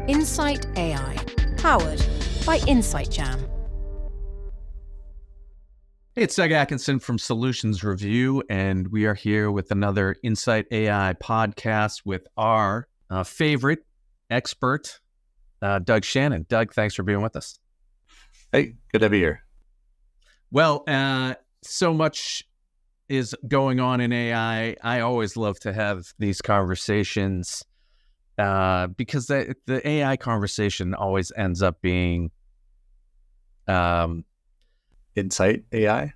InsightAI, powered by InsightJam. Hey, it's Doug Atkinson from Solutions Review, and we are here with another InsightAI podcast with our favorite expert, Doug Shannon. Doug, thanks for being with us. Hey, good to be here. Well, so much is going on in AI. I always love to have these conversations because the AI conversation always ends up being InsightAI?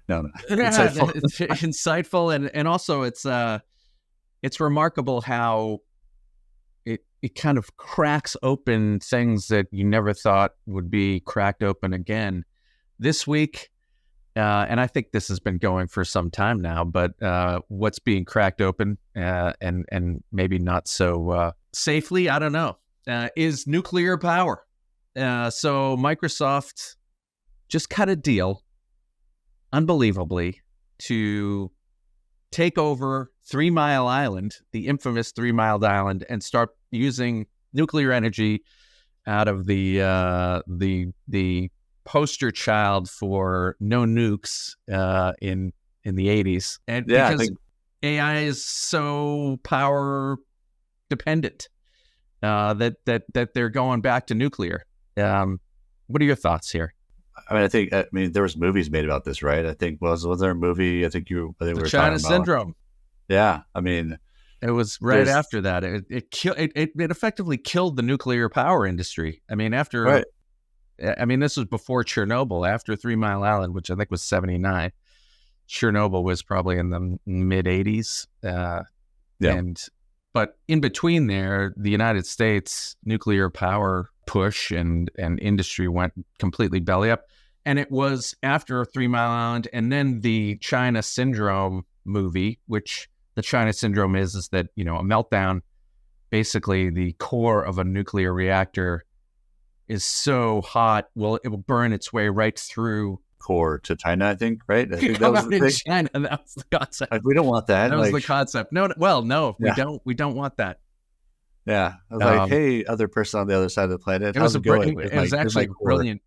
No. Insightful. It's insightful, and also it's remarkable how it kind of cracks open things that you never thought would be cracked open again. This week, and I think this has been going for some time now, but what's being cracked open and maybe not so safely, I don't know, is nuclear power. So Microsoft just cut a deal, unbelievably, to take over 3 Mile Island, the infamous 3 Mile Island, and start using nuclear energy out of the poster child for no nukes in the 80s. And because AI is so power dependent that they're going back to nuclear. What are your thoughts here? I mean, there was movies made about this, right? I think was there a movie? I think we were China talking about Syndrome. Yeah, I mean, it was right after that. It effectively killed the nuclear power industry. I mean, right. I mean, this was before Chernobyl. After 3 Mile Island, which I think was 1979, Chernobyl was probably in the mid 1980s. But in between there, the United States nuclear power push and industry went completely belly up. And it was after 3 Mile Island and then the China Syndrome movie, which the China Syndrome is that, a meltdown, basically the core of a nuclear reactor is so hot, it will burn its way right through core to China, I think, right? I think that was the thing. China, that was the concept. Like, we don't want that. That was the concept. No, we don't want that. Yeah. I was like, hey, other person on the other side of the planet, it was actually brilliant.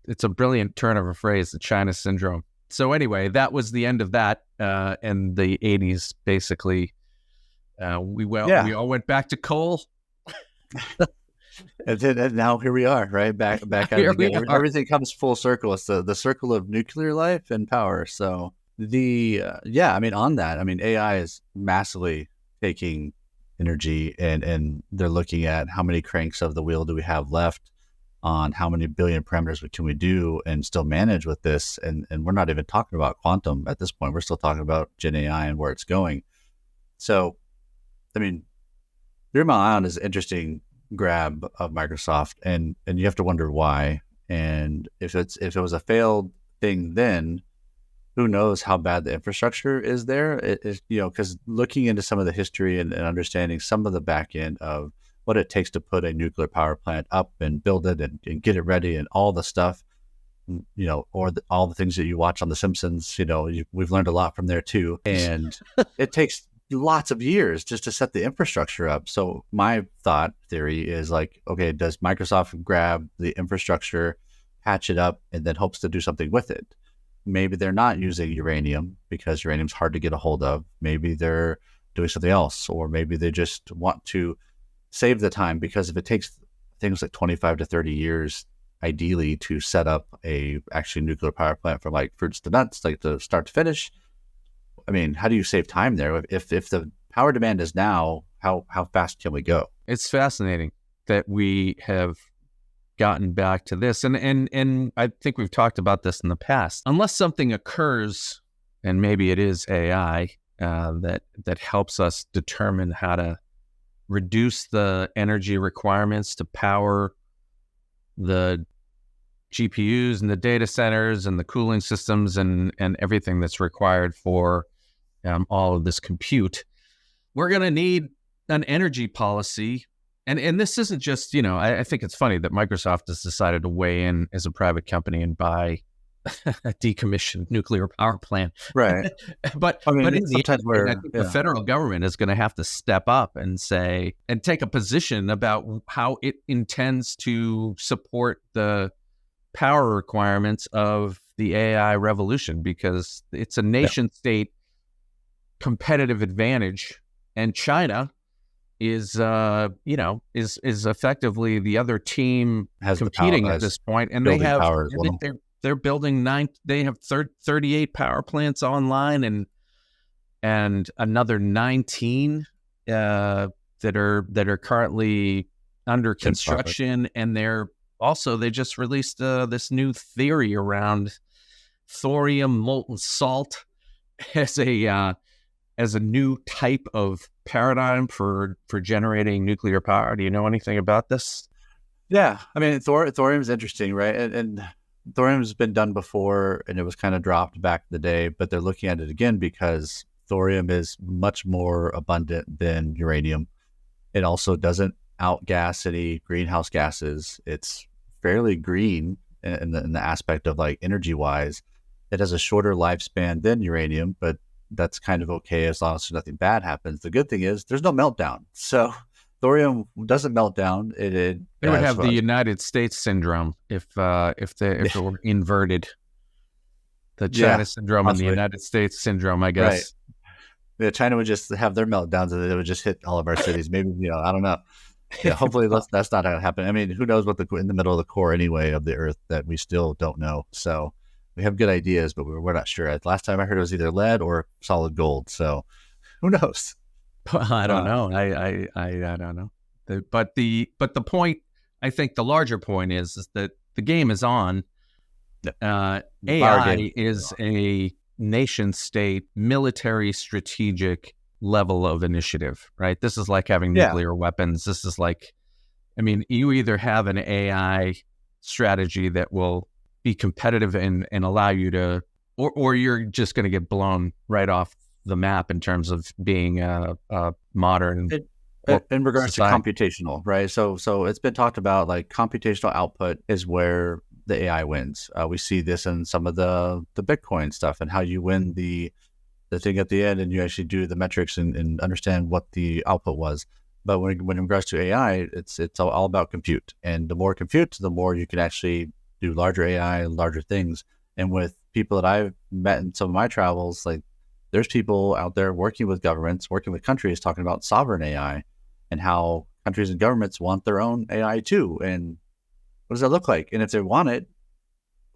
It's a brilliant turn of a phrase, the China Syndrome. So anyway, that was the end of that. And the 80s, basically, we all went back to coal. And now here we are, right? Back at it again. Everything comes full circle. It's the circle of nuclear life and power. So on that, AI is massively taking energy and they're looking at how many cranks of the wheel do we have left on how many billion parameters can we do and still manage with this. And we're not even talking about quantum at this point. We're still talking about Gen AI and where it's going. So, 3 Mile Island is an interesting grab of Microsoft, and you have to wonder why. And if it was a failed thing, then who knows how bad the infrastructure is there? Because looking into some of the history and understanding some of the back end of what it takes to put a nuclear power plant up and build it and get it ready and all the stuff, or all the things that you watch on The Simpsons, we've learned a lot from there too. And it takes lots of years just to set the infrastructure up. So my thought theory is like, okay, does Microsoft grab the infrastructure, patch it up, and then hopes to do something with it? Maybe they're not using uranium because uranium's hard to get a hold of. Maybe they're doing something else, or maybe they just want to save the time, because if it takes things like 25 to 30 years, ideally, to set up a actually nuclear power plant from like fruits to nuts, like to start to finish, how do you save time there? If the power demand is now, how fast can we go? It's fascinating that we have gotten back to this. And I think we've talked about this in the past. Unless something occurs, and maybe it is AI, that helps us determine how to reduce the energy requirements to power the GPUs and the data centers and the cooling systems and everything that's required for all of this compute, we're going to need an energy policy. And this isn't just, I think it's funny that Microsoft has decided to weigh in as a private company and buy decommissioned nuclear power plant. Right. but I mean, in the sometimes end, I think the federal government is going to have to step up and say and take a position about how it intends to support the power requirements of the AI revolution, because it's a nation state competitive advantage, and China is effectively the other team has competing the power, at this point, and power as well. they're building 38 power plants online, and another 19 that are currently under construction, and they just released this new theory around thorium molten salt as a new type of paradigm for generating nuclear power. Do you know anything about this? Yeah, I mean, thorium is interesting, right? And thorium's been done before, and it was kind of dropped back in the day, but they're looking at it again because thorium is much more abundant than uranium. It also doesn't outgas any greenhouse gases. It's fairly green in the aspect of like energy wise. It has a shorter lifespan than uranium, but that's kind of okay as long as nothing bad happens. The good thing is there's no meltdown. So thorium doesn't melt down. It would have the United States syndrome if it were inverted. The China syndrome and the United States syndrome, I guess. Right. Yeah, China would just have their meltdowns and it would just hit all of our cities. Maybe, I don't know. Yeah, hopefully that's not going to happen. I mean, who knows what in the middle of the core anyway of the Earth that we still don't know. So we have good ideas, but we're not sure. Last time I heard it was either lead or solid gold. So who knows? I don't know. I don't know. But the point, I think the larger point is that the game is on. AI is a nation state military strategic level of initiative, right? This is like having nuclear weapons. This is like, you either have an AI strategy that will be competitive and allow you to, or you're just going to get blown right off the map in terms of being a modern in regards society. To computational, right? So it's been talked about like computational output is where the AI wins. We see this in some of the Bitcoin stuff and how you win the thing at the end and you actually do the metrics and understand what the output was. But when in regards to AI, it's all about compute. And the more compute, the more you can actually do larger AI, larger things. And with people that I've met in some of my travels, like there's people out there working with governments, working with countries, talking about sovereign AI and how countries and governments want their own AI too. And what does that look like? And if they want it,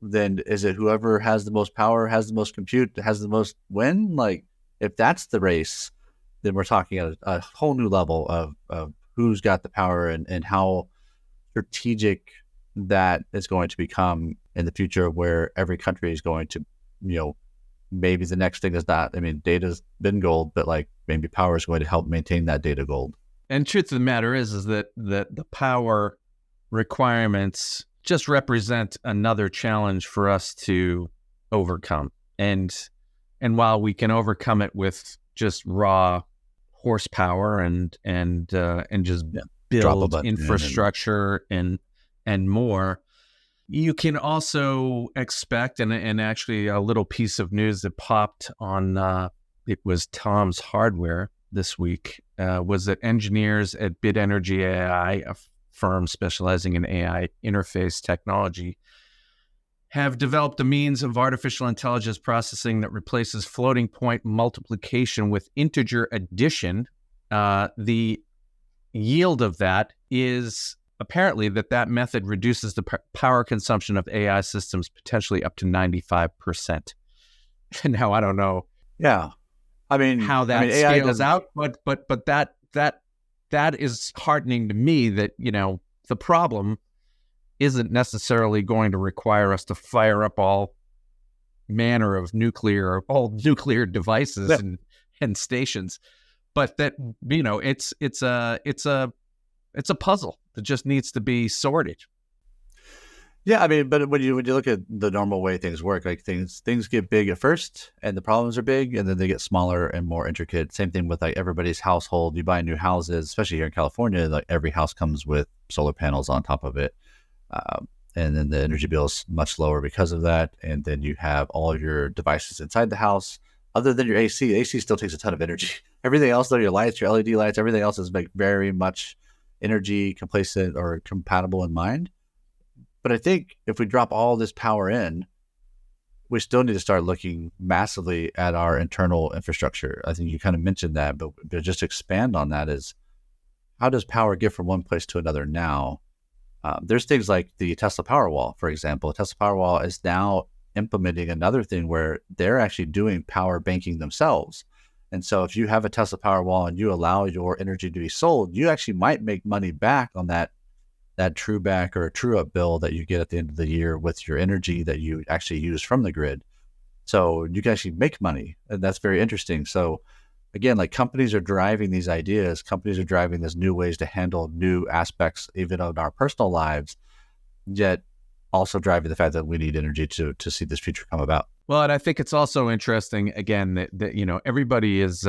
then is it whoever has the most power, has the most compute, has the most win? Like if that's the race, then we're talking at a whole new level of who's got the power and how strategic that is going to become in the future, where every country is going to, maybe the next thing is not, data's been gold, but like maybe power is going to help maintain that data gold. And truth of the matter is that the power requirements just represent another challenge for us to overcome. And while we can overcome it with just raw horsepower and just build infrastructure and more, you can also expect, and actually a little piece of news that popped on, it was Tom's Hardware this week, was that engineers at BitEnergy AI, a firm specializing in AI interface technology, have developed a means of artificial intelligence processing that replaces floating point multiplication with integer addition. The yield of that is apparently that method reduces the power consumption of AI systems potentially up to 95%. Now, I don't know. Yeah. How that scales out, but that is heartening to me that, the problem isn't necessarily going to require us to fire up all manner of nuclear devices and stations, but that, it's a puzzle that just needs to be sorted. Yeah, but when you look at the normal way things work, like things get big at first, and the problems are big, and then they get smaller and more intricate. Same thing with like everybody's household. You buy new houses, especially here in California. Like every house comes with solar panels on top of it. and then the energy bill is much lower because of that. And then you have all of your devices inside the house, other than your AC. The AC still takes a ton of energy. Everything else, though, your lights, your LED lights, everything else is like very much energy complacent or compatible in mind. But I think if we drop all this power in, we still need to start looking massively at our internal infrastructure. I think you kind of mentioned that, but just to expand on that is, how does power get from one place to another now? There's things like the Tesla Powerwall, for example. Tesla Powerwall is now implementing another thing where they're actually doing power banking themselves. And so if you have a Tesla Powerwall and you allow your energy to be sold, you actually might make money back on that true back or true up bill that you get at the end of the year with your energy that you actually use from the grid. So you can actually make money, and that's very interesting. So again, like, companies are driving these ideas, companies are driving these new ways to handle new aspects, even of our personal lives, yet also driving the fact that we need energy to see this future come about. Well, and I think it's also interesting, again, that everybody is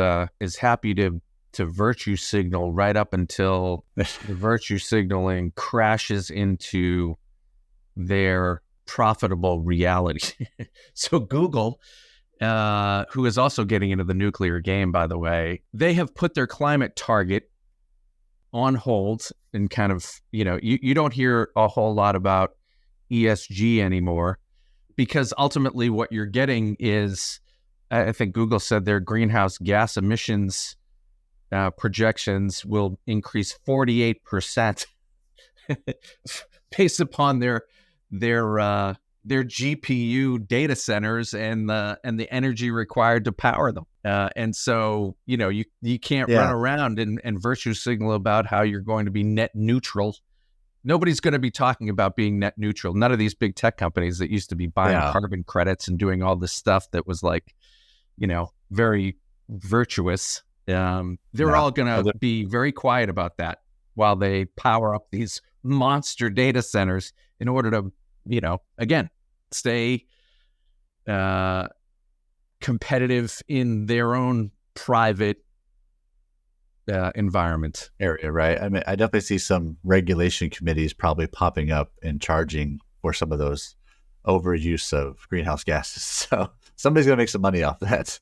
happy to virtue signal right up until the virtue signaling crashes into their profitable reality. So Google, who is also getting into the nuclear game, by the way, they have put their climate target on hold, and kind of, you don't hear a whole lot about ESG anymore, because ultimately what you're getting is, I think Google said their greenhouse gas emissions projections will increase 48% based upon their GPU data centers and the energy required to power them. And so, you can't run around and virtue signal about how you're going to be net neutral. Nobody's going to be talking about being net neutral. None of these big tech companies that used to be buying carbon credits and doing all this stuff that was like, very virtuous. They're all going to be very quiet about that while they power up these monster data centers in order to, again, stay competitive in their own private environment area, right? I mean, I definitely see some regulation committees probably popping up and charging for some of those overuse of greenhouse gases. So somebody's going to make some money off that.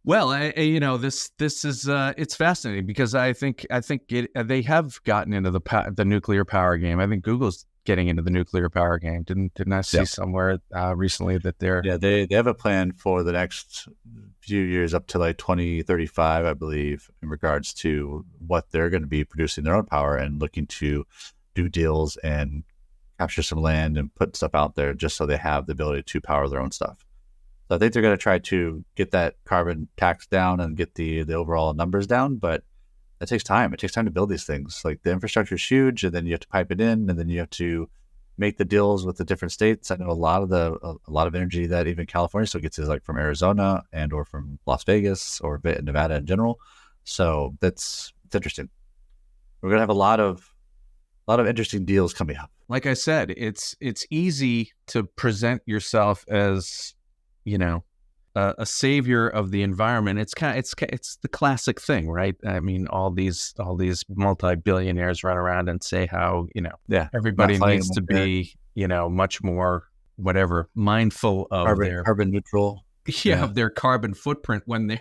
Well, this is it's fascinating, because I think they have gotten into the nuclear power game. I think Google's getting into the nuclear power game. Didn't I see somewhere recently that they're they have a plan for the next few years up to like 2035, I believe, in regards to what they're going to be producing their own power and looking to do deals and capture some land and put stuff out there just so they have the ability to power their own stuff. So I think they're going to try to get that carbon tax down and get the overall numbers down, but it takes time. It takes time to build these things. Like, the infrastructure is huge, and then you have to pipe it in, and then you have to make the deals with the different states. I know a lot of energy that even California still gets is like from Arizona and or from Las Vegas or Nevada in general. So it's interesting. We're going to have a lot of interesting deals coming up. Like I said, it's easy to present yourself as, a savior of the environment. It's the classic thing, right? I mean, all these multi-billionaires run around and say how, everybody needs to be, much more mindful of their carbon neutral. Of their carbon footprint when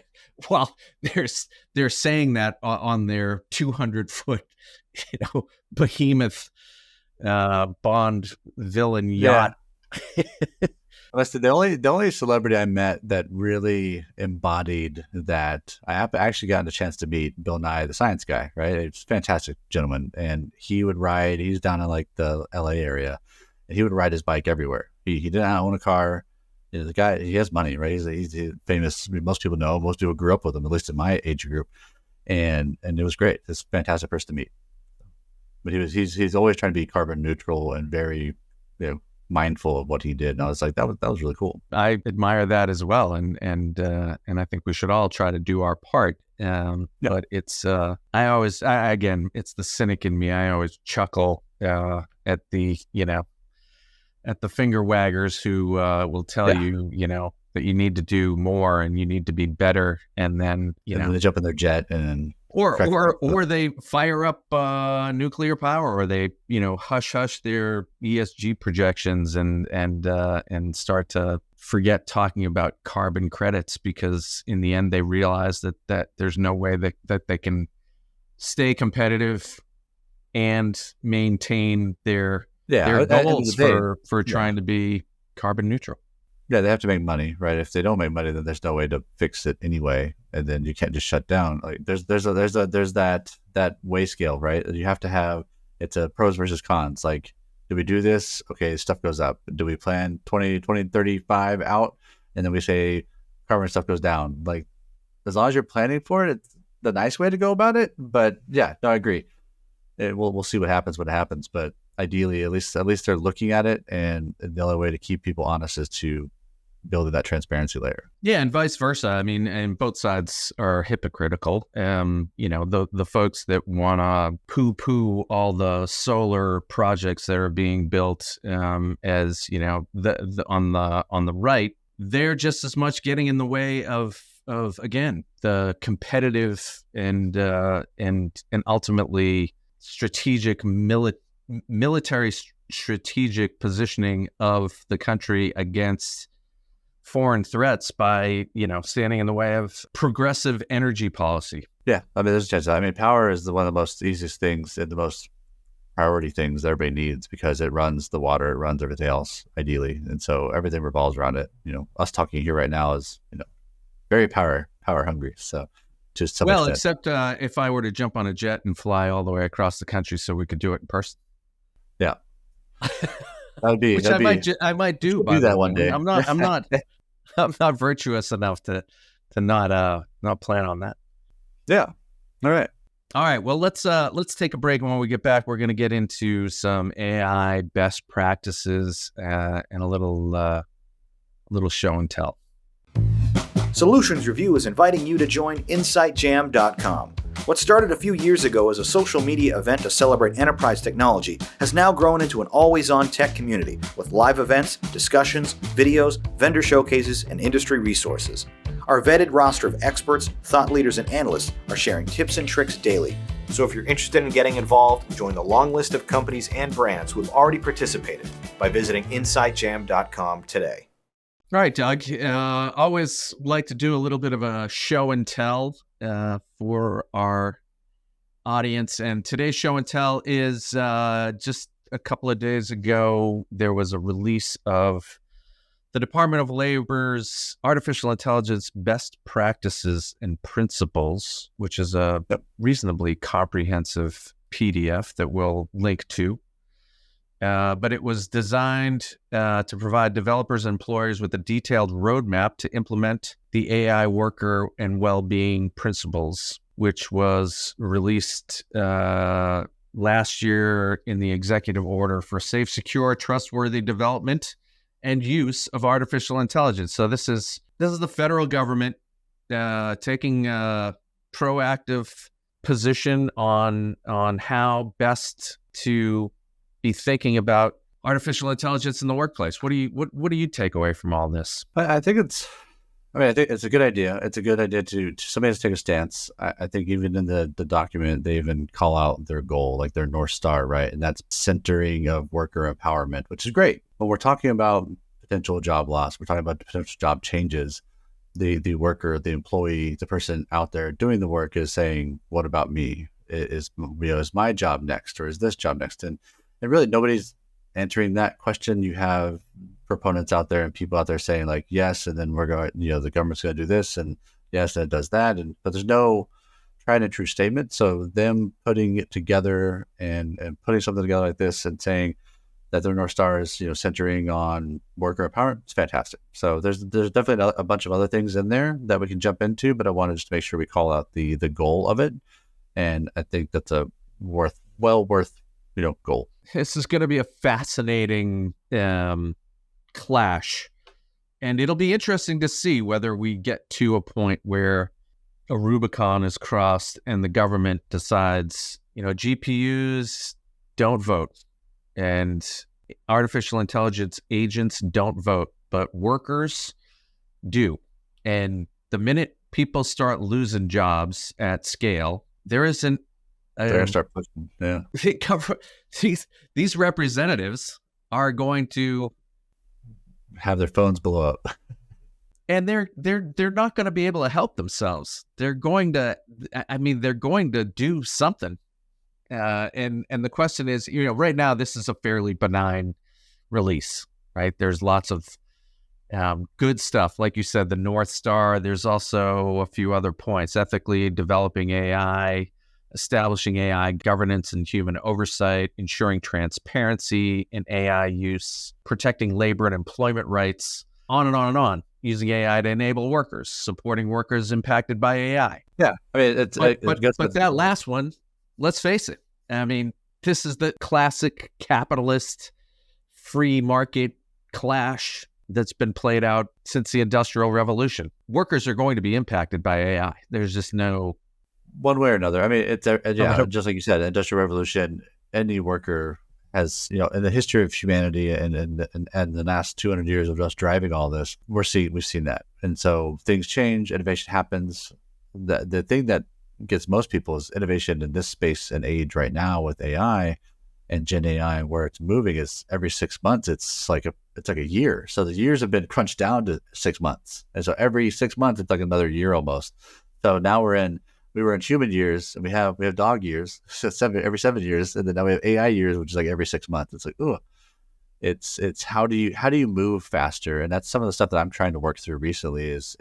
they're saying that on their 200-foot, behemoth Bond villain yacht. Listen, the only celebrity I met that really embodied that, I actually gotten a chance to meet Bill Nye, the science guy, right? It's a fantastic gentleman. And he's down in like the LA area, and he would ride his bike everywhere. He didn't own a car. The guy, he has money, right? He's famous. Most people know him. Most people grew up with him, at least in my age group. And it was great. It's a fantastic person to meet. But he's always trying to be carbon neutral and very, mindful of what he did. And I was like, that was really cool. I admire that as well. And I think we should all try to do our part. But it's, again, it's the cynic in me. I always chuckle at the finger waggers who will tell you, that you need to do more and you need to be better. And then, and then they jump in their jet and Or they fire up nuclear power, or they hush their ESG projections and start to forget talking about carbon credits, because in the end they realize that there's no way that they can stay competitive and maintain their goals for trying to be carbon neutral. Yeah, they have to make money, right? If they don't make money, then there's no way to fix it anyway, and then you can't just shut down. Like there's that weigh scale, right? You have to have, it's a pros versus cons. Like, do we do this? Okay, stuff goes up. Do we plan 2035 out, and then we say carbon stuff goes down? Like, as long as you're planning for it, it's the nice way to go about it. But yeah, no, I agree. We'll see what happens when it happens. But ideally, at least they're looking at it, and the only way to keep people honest is to build that transparency layer. Yeah, and vice versa. I mean, and both sides are hypocritical. The folks that want to poo-poo all the solar projects that are being built, as on the right, they're just as much getting in the way of again the competitive and ultimately strategic military strategic positioning of the country against foreign threats by, standing in the way of progressive energy policy. Yeah, I mean, there's a chance. I mean, power is one of the most easiest things and the most priority things that everybody needs, because it runs the water, it runs everything else, ideally. And so everything revolves around it. Us talking here right now is, very power hungry. So to some extent. Except if I were to jump on a jet and fly all the way across the country so we could do it in person. Yeah. That would be, which I might do. Do that one day. I'm not virtuous enough to not plan on that. Yeah. All right. Well, let's take a break. And when we get back, we're going to get into some AI best practices and a little show and tell. Solutions Review is inviting you to join InsightJam.com. What started a few years ago as a social media event to celebrate enterprise technology has now grown into an always-on tech community with live events, discussions, videos, vendor showcases, and industry resources. Our vetted roster of experts, thought leaders, and analysts are sharing tips and tricks daily. So if you're interested in getting involved, join the long list of companies and brands who have already participated by visiting InsightJam.com today. All right, Doug. Always like to do a little bit of a show and tell for our audience. And today's show and tell is just a couple of days ago, there was a release of the Department of Labor's Artificial Intelligence Best Practices and Principles, which is a reasonably comprehensive PDF that we'll link to. But it was designed to provide developers and employers with a detailed roadmap to implement the AI worker and well-being principles, which was released last year in the executive order for safe, secure, trustworthy development and use of artificial intelligence. So this is the federal government taking a proactive position on how best to be thinking about artificial intelligence in the workplace. What do you take away from all this? I think it's a good idea. It's a good idea to somebody has to take a stance. I think even in the document, they even call out their goal, like their North Star, right? And that's centering of worker empowerment, which is great. But we're talking about potential job loss. We're talking about potential job changes. The worker, the employee, the person out there doing the work is saying, what about me? Is my job next, or is this job next? And really nobody's answering that question. You have proponents out there and people out there saying like, yes, and then we're going, the government's going to do this, and yes, and it does that. But there's no tried and true statement. So them putting it together and putting something together like this and saying that their North Star is, centering on worker empowerment, it's fantastic. So there's definitely a bunch of other things in there that we can jump into, but I wanted just to make sure we call out the goal of it. And I think that's a worth goal. This is going to be a fascinating clash, and it'll be interesting to see whether we get to a point where a Rubicon is crossed and the government decides, GPUs don't vote and artificial intelligence agents don't vote, but workers do. And the minute people start losing jobs at scale, there isn't. They're gonna start pushing. Yeah, these representatives are going to have their phones blow up, and they're not going to be able to help themselves. They're going to. I mean, they're going to do something. And the question is, right now this is a fairly benign release, right? There's lots of good stuff, like you said, the North Star. There's also a few other points: ethically developing AI, establishing AI governance and human oversight, ensuring transparency in AI use, protecting labor and employment rights, on and on and on. Using AI to enable workers, supporting workers impacted by AI. Yeah, I mean, but that last one, let's face it. I mean, this is the classic capitalist free market clash that's been played out since the Industrial Revolution. Workers are going to be impacted by AI. There's just no one way or another. I mean, just like you said, Industrial Revolution. Any worker has, in the history of humanity and the last 200 years of us driving all this, we've seen that. And so things change, innovation happens. The thing that gets most people is innovation in this space and age right now with AI and Gen AI, and where it's moving is every 6 months. It's like a year. So the years have been crunched down to 6 months. And so every 6 months, it's like another year almost. So now we were in human years, and we have dog years, so every 7 years, and then now we have AI years, which is like every 6 months. It's like, it's how do you move faster? And that's some of the stuff that I'm trying to work through recently. Is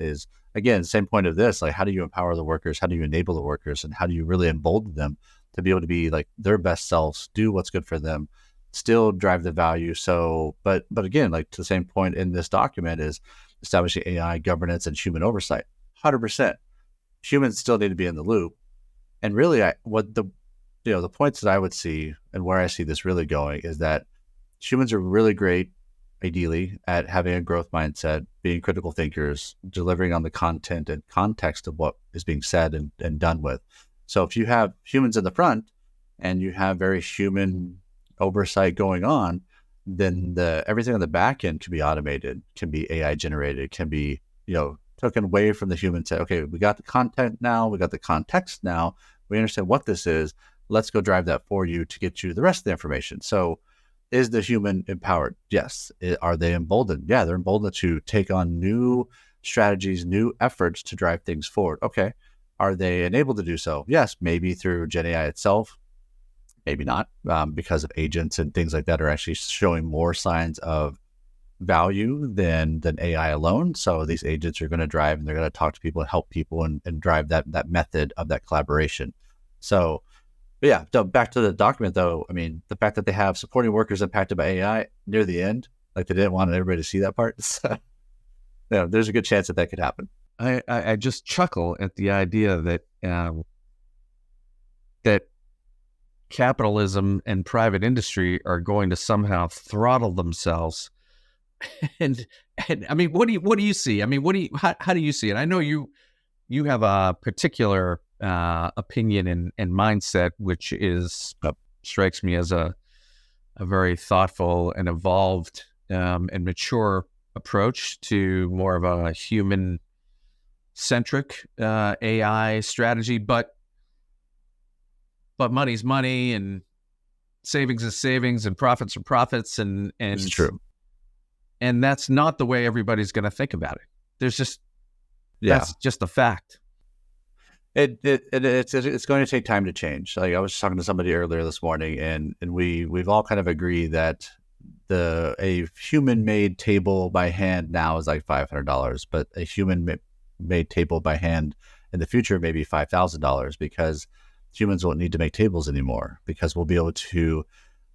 again, same point of this, like, how do you empower the workers? How do you enable the workers? And how do you really embolden them to be able to be like their best selves, do what's good for them, still drive the value? So, but again, like to the same point in this document is establishing AI governance and human oversight. 100%. Humans still need to be in the loop. And really, the points that I would see and where I see this really going is that humans are really great, ideally, at having a growth mindset, being critical thinkers, delivering on the content and context of what is being said and done with. So if you have humans in the front and you have very human oversight going on, then everything on the back end can be automated, can be AI generated, can be, taken away from the human. Say, okay, we got the content now, we got the context now, we understand what this is. Let's go drive that for you to get you the rest of the information. So is the human empowered? Yes. Are they emboldened? Yeah, they're emboldened to take on new strategies, new efforts to drive things forward. Okay. Are they enabled to do so? Yes, maybe through Gen AI itself, maybe not, because of agents and things like that are actually showing more signs of value than AI alone. So these agents are going to drive, and they're going to talk to people and help people and drive that method of that collaboration. So, yeah, so back to the document though. I mean, the fact that they have supporting workers impacted by AI near the end, like they didn't want everybody to see that part. So, there's a good chance that could happen. I just chuckle at the idea that that capitalism and private industry are going to somehow throttle themselves. And I mean, what do you see? I mean, how do you see it? I know you have a particular opinion and mindset, which strikes me as a very thoughtful and evolved and mature approach to more of a human centric AI strategy, but money's money and savings is savings and profits are profits, and it's true. And that's not the way everybody's going to think about it. That's just a fact. It's going to take time to change. Like I was talking to somebody earlier this morning, and we've all kind of agreed that a human made table by hand now is like $500, but a human made table by hand in the future may be $5,000, because humans won't need to make tables anymore, because we'll be able to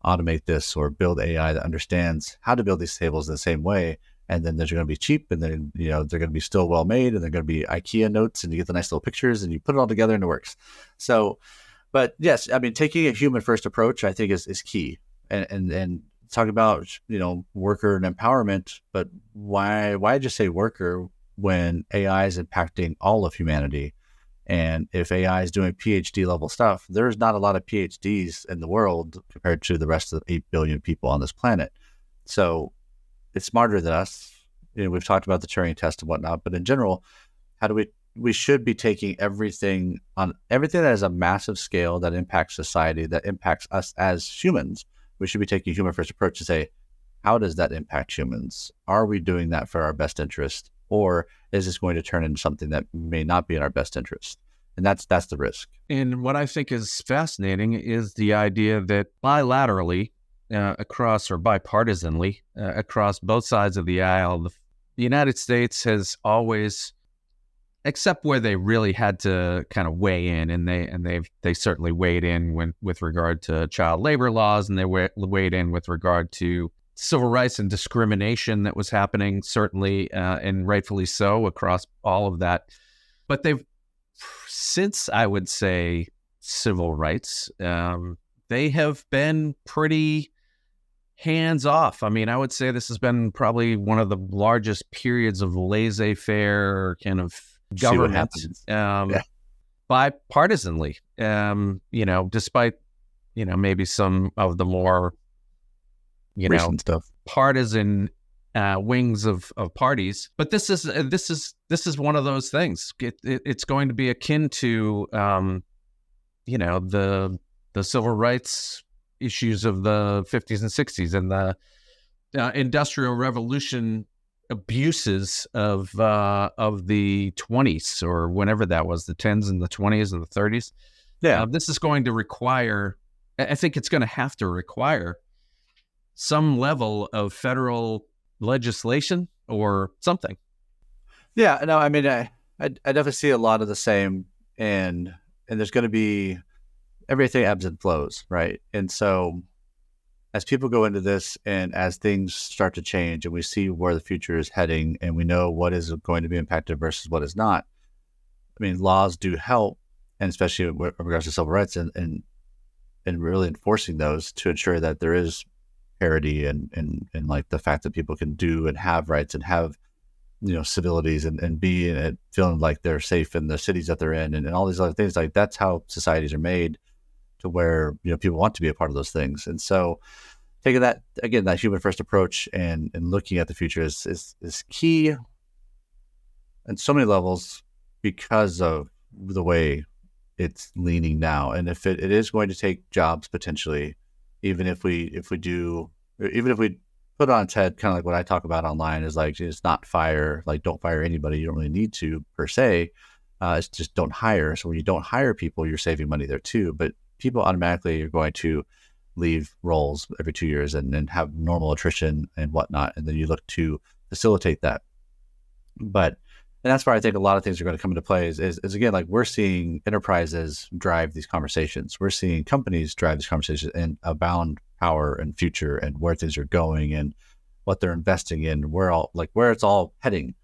automate this or build AI that understands how to build these tables in the same way. And then they're going to be cheap, and then they're going to be still well made, and they're going to be IKEA notes, and you get the nice little pictures, and you put it all together and it works. So, but yes, I mean, taking a human first approach, I think is key. And talking about worker and empowerment, but why just say worker when AI is impacting all of humanity? And if AI is doing PhD level stuff, there's not a lot of PhDs in the world compared to the rest of the 8 billion people on this planet. So it's smarter than us. We've talked about the Turing test and whatnot, but in general, how do we we should be taking everything that has a massive scale that impacts society, that impacts us as humans. We should be taking a human first approach to say, how does that impact humans? Are we doing that for our best interest? Or is this going to turn into something that may not be in our best interest? And that's the risk. And what I think is fascinating is the idea that bilaterally, across or bipartisanly, across both sides of the aisle, the United States has always, except where they really had to kind of weigh in, and they certainly weighed in with regard to child labor laws, and they weighed in with regard to civil rights and discrimination that was happening, certainly, and rightfully so, across all of that. But since I would say civil rights, they have been pretty hands off. I mean, I would say this has been probably one of the largest periods of laissez-faire kind of government, bipartisanly, despite, maybe some of the more, recent stuff, partisan wings of parties. But this is one of those things. It's going to be akin to, the civil rights issues of the 50s and 60s and the Industrial Revolution abuses of the 20s, or whenever that was, the 10s and the 20s and the 30s. Yeah, this is going to require, I think it's going to have to require some level of federal legislation or something. Yeah, no, I mean, I definitely see a lot of the same, and there's going to be, everything ebbs and flows, right? And so as people go into this and as things start to change and we see where the future is heading and we know what is going to be impacted versus what is not, I mean, laws do help, and especially with regards to civil rights and really enforcing those to ensure that there is parity and like the fact that people can do and have rights and have, civilities and be in it, feeling like they're safe in the cities that they're in and all these other things. Like, that's how societies are made, to where, people want to be a part of those things. And so taking that, again, that human first approach and looking at the future is key on so many levels because of the way it's leaning now. And if it is going to take jobs potentially, even if we put on its head, kind of like what I talk about online, is like, it's not fire, like don't fire anybody. You don't really need to per se. It's just don't hire. So when you don't hire people, you're saving money there too. But people automatically are going to leave roles every 2 years and have normal attrition and whatnot. And then you look to facilitate that. And that's where I think a lot of things are going to come into play is again, like, we're seeing enterprises drive these conversations. We're seeing companies drive these conversations and abound power and future and where things are going and what they're investing in, where it's all heading.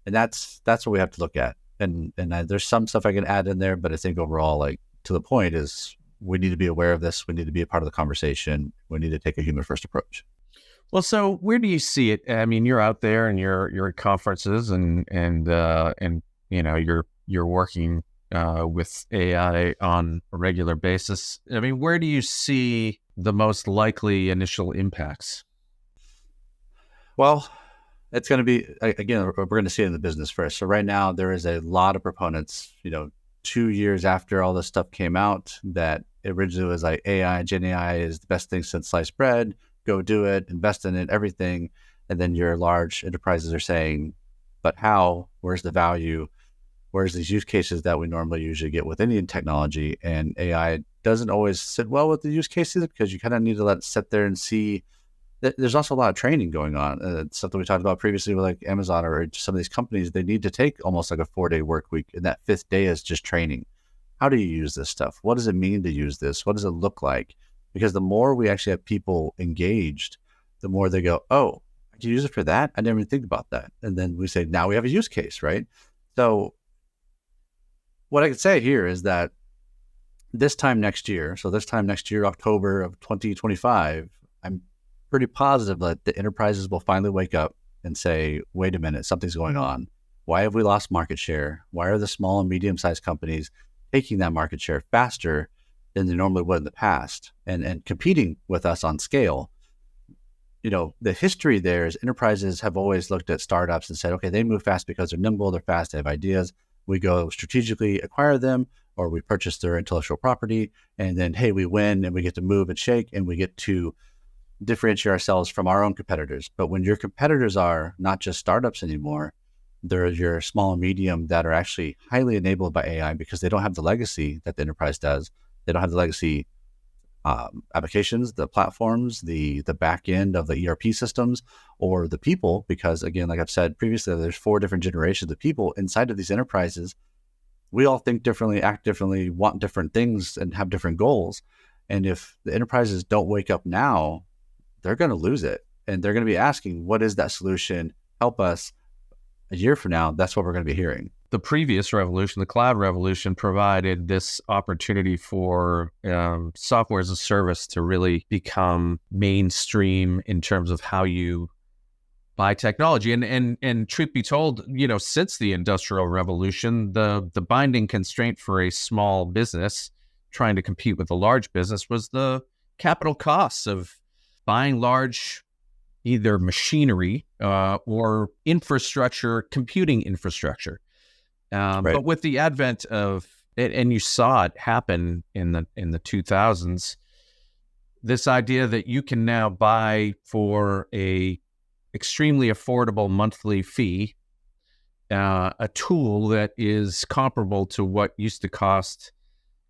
And that's what we have to look at. And there's some stuff I can add in there, but I think overall, like, to the point is, we need to be aware of this. We need to be a part of the conversation. We need to take a human first approach. Well, so where do you see it? I mean, you're out there and you're at conferences and you're working with AI on a regular basis. I mean, where do you see the most likely initial impacts? Well, it's going to be, again, we're going to see it in the business first. So right now there is a lot of proponents, 2 years after all this stuff came out, that originally was like Gen AI is the best thing since sliced bread. Go do it, invest in it, everything. And then your large enterprises are saying, but how? Where's the value? Where's these use cases that we normally usually get with any technology? And AI doesn't always sit well with the use cases because you kind of need to let it sit there and see. There's also a lot of training going on. It's something we talked about previously with like Amazon or some of these companies. They need to take almost like a 4-day work week. And that 5th day is just training. How do you use this stuff? What does it mean to use this? What does it look like? Because the more we actually have people engaged, the more they go, oh, I can use it for that? I never even think about that. And then we say, now we have a use case, right? So what I can say here is that this time next year, October of 2025, I'm pretty positive that the enterprises will finally wake up and say, wait a minute, something's going on. Why have we lost market share? Why are the small and medium-sized companies taking that market share faster than they normally would in the past and competing with us on scale? The history there is enterprises have always looked at startups and said, okay, they move fast because they're nimble, they're fast, they have ideas. We go strategically acquire them, or we purchase their intellectual property, and then, hey, we win and we get to move and shake and we get to differentiate ourselves from our own competitors. But when your competitors are not just startups anymore, they're your small and medium that are actually highly enabled by AI because they don't have the legacy that the enterprise does. They don't have the legacy applications, the platforms, the back end of the ERP systems, or the people, because again, like I've said previously, there's 4 different generations of people inside of these enterprises. We all think differently, act differently, want different things, and have different goals. And if the enterprises don't wake up now, they're going to lose it. And they're going to be asking, what is that solution? Help us. A year from now, that's what we're going to be hearing. The previous revolution, the cloud revolution, provided this opportunity for software as a service to really become mainstream in terms of how you buy technology. And truth be told, since the Industrial Revolution, the binding constraint for a small business trying to compete with a large business was the capital costs of buying large either machinery or infrastructure, computing infrastructure. Right. But with the advent of it, and you saw it happen in the 2000s, this idea that you can now buy for a extremely affordable monthly fee a tool that is comparable to what used to cost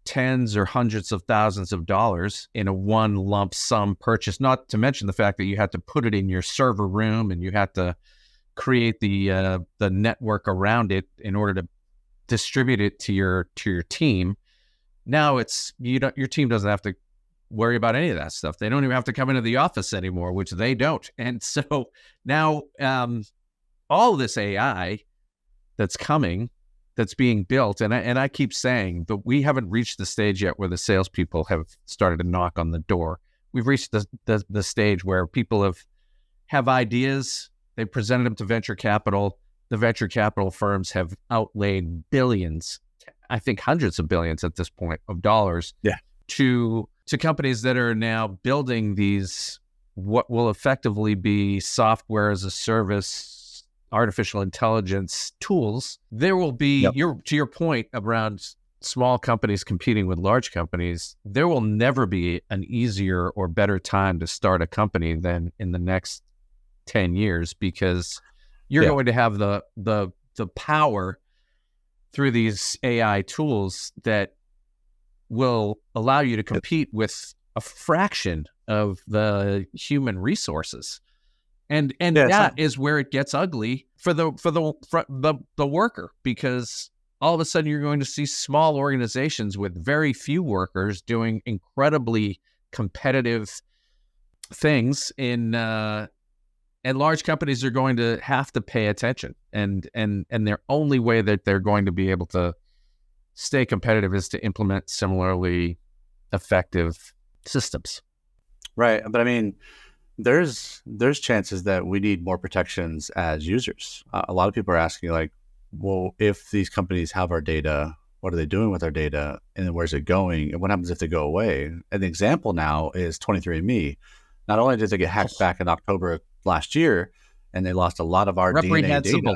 tens or hundreds of thousands of dollars in a one lump sum purchase, not to mention the fact that you had to put it in your server room and you had to create the network around it in order to distribute it to your team. Now your team doesn't have to worry about any of that stuff. They don't even have to come into the office anymore, which they don't. And so now all this AI that's coming, that's being built, and I keep saying that we haven't reached the stage yet where the salespeople have started to knock on the door. We've reached the stage where people have ideas. They presented them to venture capital. The venture capital firms have outlaid billions, I think hundreds of billions at this point of dollars, to companies that are now building these what will effectively be software as a service, artificial intelligence tools. There will be, to your point around small companies competing with large companies, there will never be an easier or better time to start a company than in the next 10 years, because you're going to have the power through these AI tools that will allow you to compete with a fraction of the human resources. And that is where it gets ugly for the worker, because all of a sudden you're going to see small organizations with very few workers doing incredibly competitive things and large companies are going to have to pay attention, and their only way that they're going to be able to stay competitive is to implement similarly effective systems. Right. But I mean, there's chances that we need more protections as users. A lot of people are asking, like, well, if these companies have our data, what are they doing with our data, and then where's it going, and what happens if they go away? An example now is 23andMe. Not only did they get hacked back in October last year, and they lost a lot of our DNA data.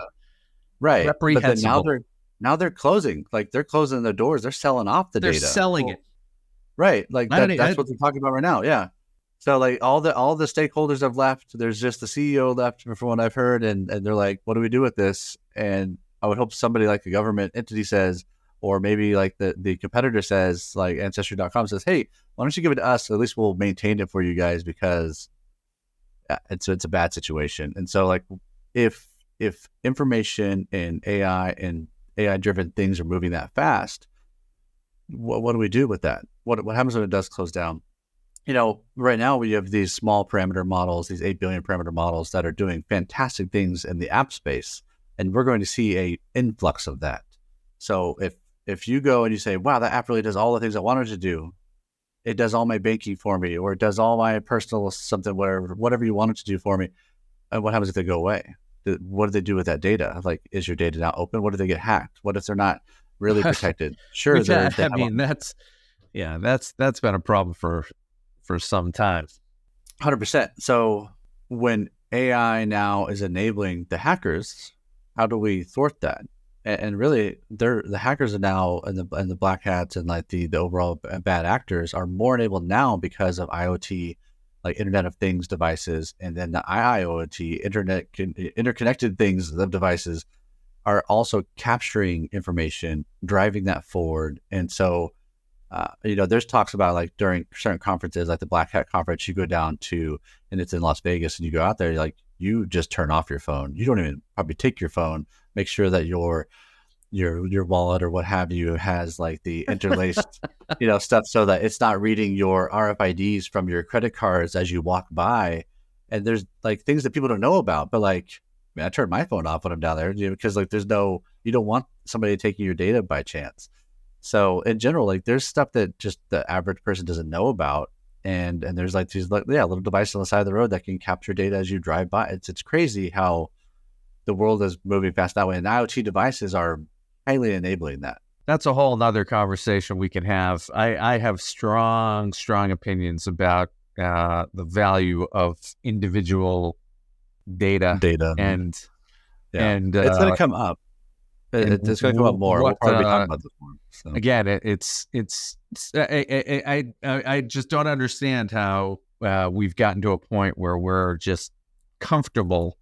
Right. But then now they're closing. Like, they're closing their doors. They're selling off the data. They're selling it. Right. Like that's what they're talking about right now. Yeah. So like all the stakeholders have left. There's just the CEO left, from what I've heard, and they're like, what do we do with this? And I would hope somebody like a government entity says, or maybe like the competitor says, like Ancestry.com says, hey, why don't you give it to us? At least we'll maintain it for you guys, because it's a bad situation. And so like if information and AI driven things are moving that fast, what do we do with that? What happens when it does close down? Right now we have these small parameter models, these 8 billion parameter models that are doing fantastic things in the app space, and we're going to see a influx of that. So if you go and you say, wow, that app really does all the things I wanted to do, it does all my banking for me, or it does all my personal something, whatever you want it to do for me, and what happens if they go away? What do they do with that data? Like, is your data now open? What if they get hacked? What if they're not really protected? Sure. That's been a problem for some time. 100%. So when AI now is enabling the hackers, how do we thwart that? And really, the hackers are now, and the black hats and like the overall bad actors are more enabled now because of IoT, like Internet of Things devices, and then the IIoT, interconnected things of devices, are also capturing information, driving that forward. And so, there's talks about like during certain conferences, like the Black Hat conference, you go down to, and it's in Las Vegas, and you go out there, like you just turn off your phone. You don't even probably take your phone. Make sure that your wallet or what have you has like the interlaced, stuff so that it's not reading your RFIDs from your credit cards as you walk by. And there's like things that people don't know about, but like, man, I turn my phone off when I'm down there, because like you don't want somebody taking your data by chance. So in general, like there's stuff that just the average person doesn't know about. And there's like these little devices on the side of the road that can capture data as you drive by. It's crazy how the world is moving fast that way. And IoT devices are highly enabling that. That's a whole nother conversation we can have. I have strong opinions about the value of individual data. And it's going to come up. It's going to come up more. We'll probably be talking about this more. So. Again, I just don't understand how we've gotten to a point where we're just comfortable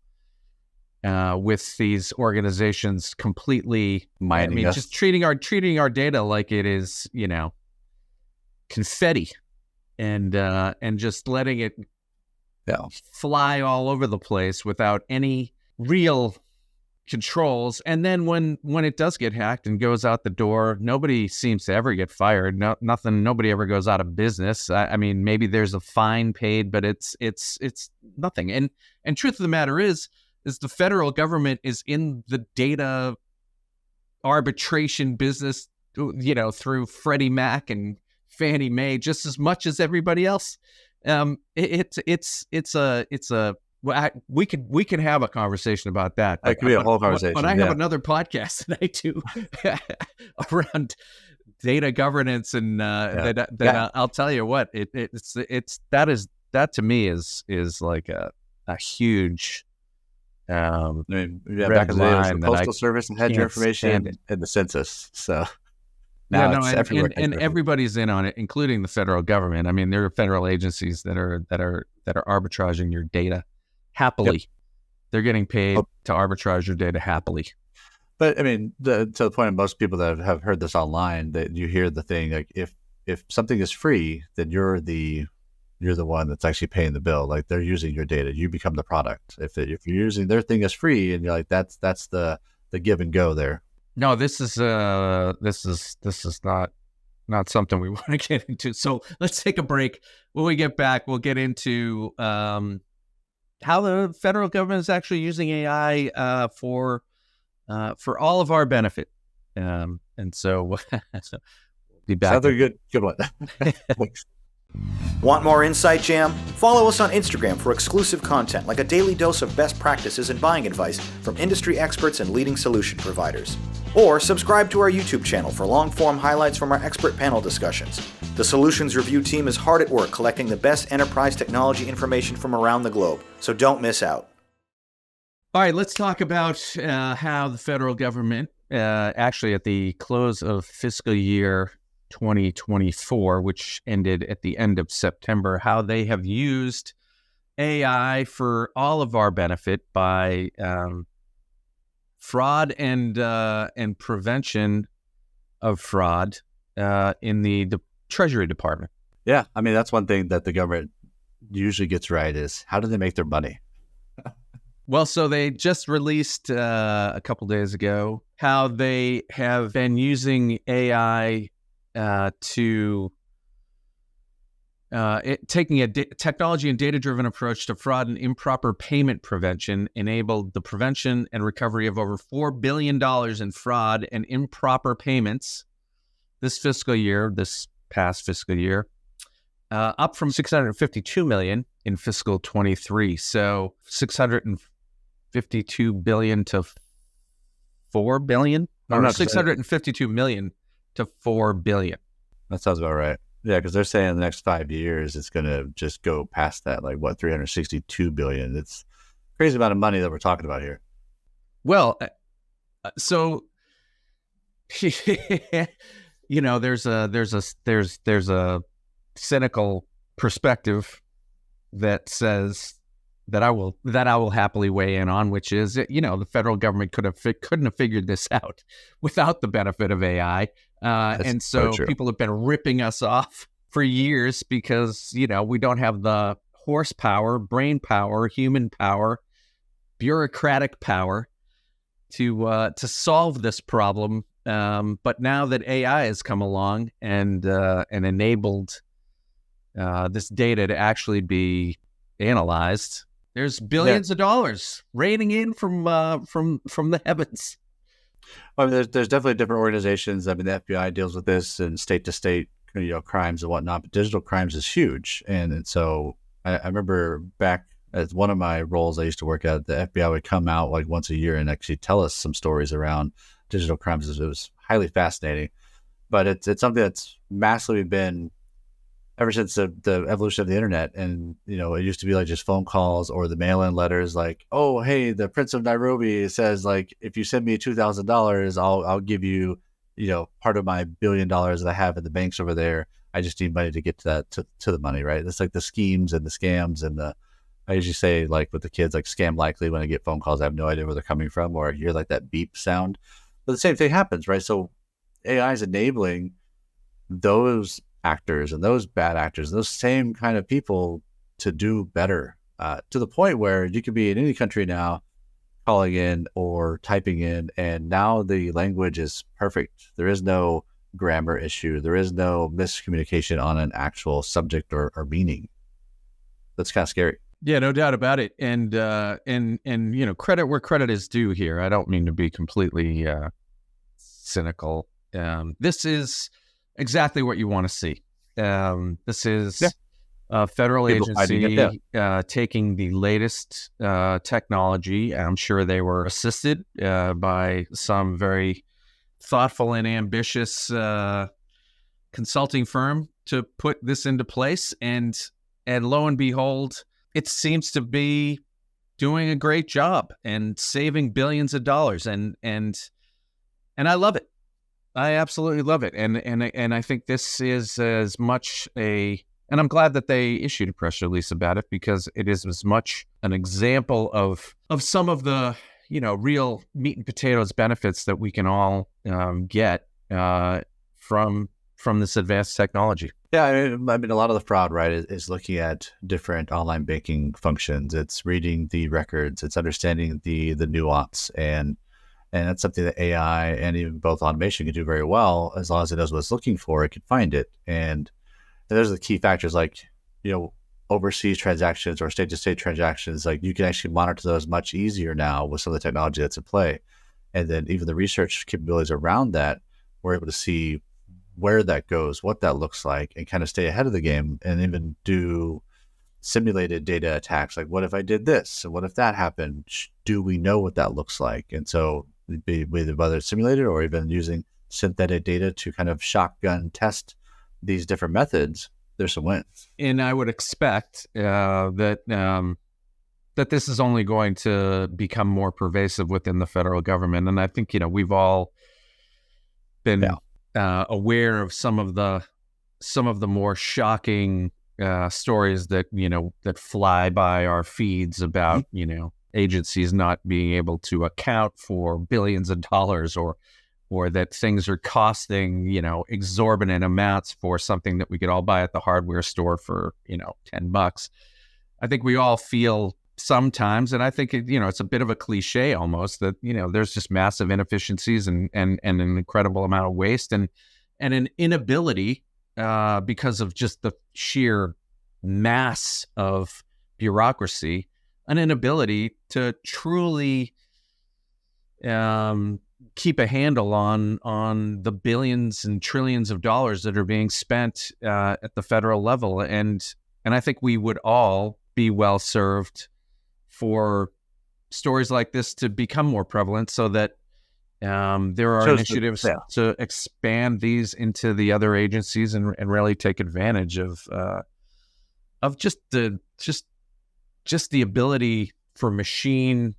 with these organizations completely mining us. Just treating our data like it is, confetti, and just letting it fly all over the place without any real controls. And then when it does get hacked and goes out the door, nobody seems to ever get fired. Nobody ever goes out of business. I mean, maybe there's a fine paid, but it's nothing. And truth of the matter is the federal government is in the data arbitration business, through Freddie Mac and Fannie Mae just as much as everybody else. We could have a conversation about that. It could be a whole conversation. But I have another podcast that I do around data governance, and I'll tell you what, that to me is like a huge back in the day, the Postal Service and had your information in the census. So now it's everywhere. And everybody's in on it, including the federal government. I mean, there are federal agencies that are arbitraging your data happily. Yep. They're getting paid to arbitrage your data happily. But I mean, to the point of most people that have heard this online, that you hear the thing like, if something is free, then you're the one that's actually paying the bill. Like they're using your data, you become the product. If you're using their thing as free, and you're like, that's the give and go there. No, this is not something we want to get into. So let's take a break. When we get back, we'll get into how the federal government is actually using AI for all of our benefit. And so we'll be back. Sounds like a good one. Want more Insight Jam? Follow us on Instagram for exclusive content like a daily dose of best practices and buying advice from industry experts and leading solution providers. Or subscribe to our YouTube channel for long-form highlights from our expert panel discussions. The Solutions Review team is hard at work collecting the best enterprise technology information from around the globe, so don't miss out. All right, let's talk about how the federal government, actually at the close of fiscal year 2024, which ended at the end of September, how they have used AI for all of our benefit by fraud and prevention of fraud in the Treasury Department. Yeah, I mean, that's one thing that the government usually gets right is how do they make their money? Well, so they just released a couple days ago how they have been using AI to taking a technology and data-driven approach to fraud and improper payment prevention, enabled the prevention and recovery of over $4 billion in fraud and improper payments this past fiscal year, up from $652 million in fiscal 23. So $652 billion to $4 billion? Or $652 million to $4 billion. That sounds about right. Yeah, because they're saying in the next 5 years it's going to just go past that, like what, $362 billion. It's a crazy amount of money that we're talking about here. Well, so there's a cynical perspective that says that I will happily weigh in on, which is, the federal government couldn't have figured this out without the benefit of AI, and so people have been ripping us off for years because we don't have the horsepower, brain power, human power, bureaucratic power to solve this problem. But now that AI has come along and enabled this data to actually be analyzed, there's billions of dollars raining in from the heavens. Well, I mean, there's definitely different organizations. I mean, the FBI deals with this and state to state, crimes and whatnot. But digital crimes is huge, and so I remember back as one of my roles I used to work at, the FBI would come out like once a year and actually tell us some stories around digital crimes. It was highly fascinating, but it's something that's massively been ever since the evolution of the internet. And, it used to be like just phone calls or the mail-in letters like, oh, hey, the Prince of Nairobi says, like, if you send me $2,000, I'll give you, part of my $1 billion that I have in the banks over there. I just need money to get to that, to the money, right? It's like the schemes and the scams and I usually say, like, with the kids, like, scam likely. When I get phone calls, I have no idea where they're coming from, or I hear like that beep sound. But the same thing happens, right? So AI is enabling those actors and those bad actors, those same kind of people to do better, to the point where you could be in any country now calling in or typing in, and now the language is perfect. There is no grammar issue. There is no miscommunication on an actual subject or meaning. That's kind of scary. Yeah, no doubt about it. And credit where credit is due here. I don't mean to be completely cynical. This is exactly what you want to see. This is a federal agency taking the latest technology. I'm sure they were assisted by some very thoughtful and ambitious consulting firm to put this into place. And lo and behold, it seems to be doing a great job and saving billions of dollars. And I love it. I absolutely love it. And I think this is as much and I'm glad that they issued a press release about it, because it is as much an example of some of the, real meat and potatoes benefits that we can all get from this advanced technology. Yeah, I mean, a lot of the fraud, right, is looking at different online banking functions. It's reading the records. It's understanding the nuance, and that's something that AI and even both automation can do very well. As long as it knows what it's looking for, it can find it. And those are the key factors, like, overseas transactions or state-to-state transactions. Like, you can actually monitor those much easier now with some of the technology that's in play. And then even the research capabilities around that, we're able to see where that goes, what that looks like, and kind of stay ahead of the game, and even do simulated data attacks. Like, what if I did this? And what if that happened? Do we know what that looks like? And so whether it's simulated or even using synthetic data to kind of shotgun test these different methods, there's some wins. And I would expect that this is only going to become more pervasive within the federal government. And I think, we've all been aware of some of the more shocking stories that that fly by our feeds about agencies not being able to account for billions of dollars, or that things are costing exorbitant amounts for something that we could all buy at the hardware store for $10. I think we all feel sometimes, and I think it's a bit of a cliche almost, that there's just massive inefficiencies and an incredible amount of waste and an inability because of just the sheer mass of bureaucracy, an inability to truly keep a handle on the billions and trillions of dollars that are being spent at the federal level. And I think we would all be well served for stories like this to become more prevalent, so that there are initiatives to expand these into the other agencies and really take advantage of just the ability for machine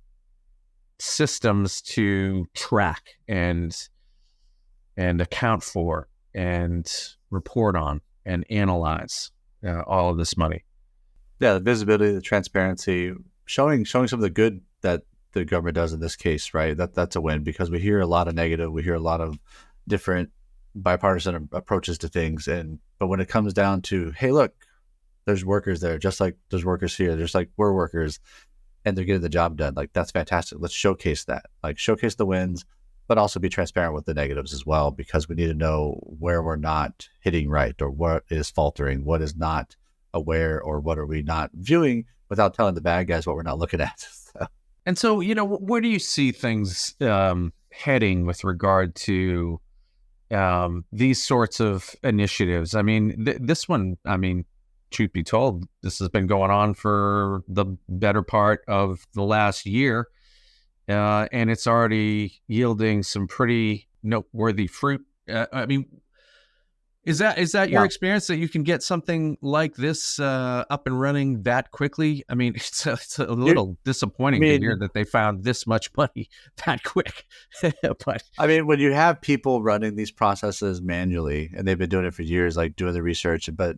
systems to track and and account for and report on and analyze all of this money. Yeah, the visibility, the transparency, showing some of the good that the government does in this case, right? That's a win, because we hear a lot of negative, we hear a lot of different bipartisan approaches to things, but when it comes down to, hey, look, there's workers there, just like there's workers here, just like we're workers, and they're getting the job done. Like, that's fantastic. Let's showcase that. Like, showcase the wins, but also be transparent with the negatives as well, because we need to know where we're not hitting right, or what is faltering, what is not aware, or what are we not viewing, without telling the bad guys what we're not looking at. And so, where do you see things heading with regard to these sorts of initiatives? I mean, this one, truth be told, this has been going on for the better part of the last year, and it's already yielding some pretty noteworthy fruit. Is that your experience, that you can get something like this up and running that quickly? I mean, it's a little disappointing to hear that they found this much money that quick. But when you have people running these processes manually, and they've been doing it for years, like doing the research, but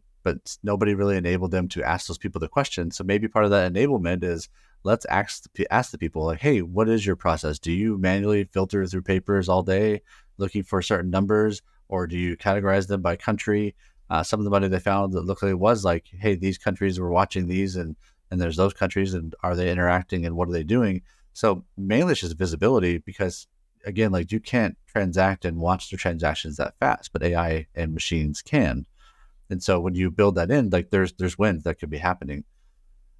nobody really enabled them to ask those people the questions. So maybe part of that enablement is, let's ask the people, like, hey, what is your process? Do you manually filter through papers all day looking for certain numbers? Or do you categorize them by country? Some of the money they found that looked like it was like, hey, these countries were watching these, and there's those countries, and are they interacting, and what are they doing? So mainly it's just visibility, because again, like, you can't transact and watch the transactions that fast, but AI and machines can. And so when you build that in, like, there's wins that could be happening.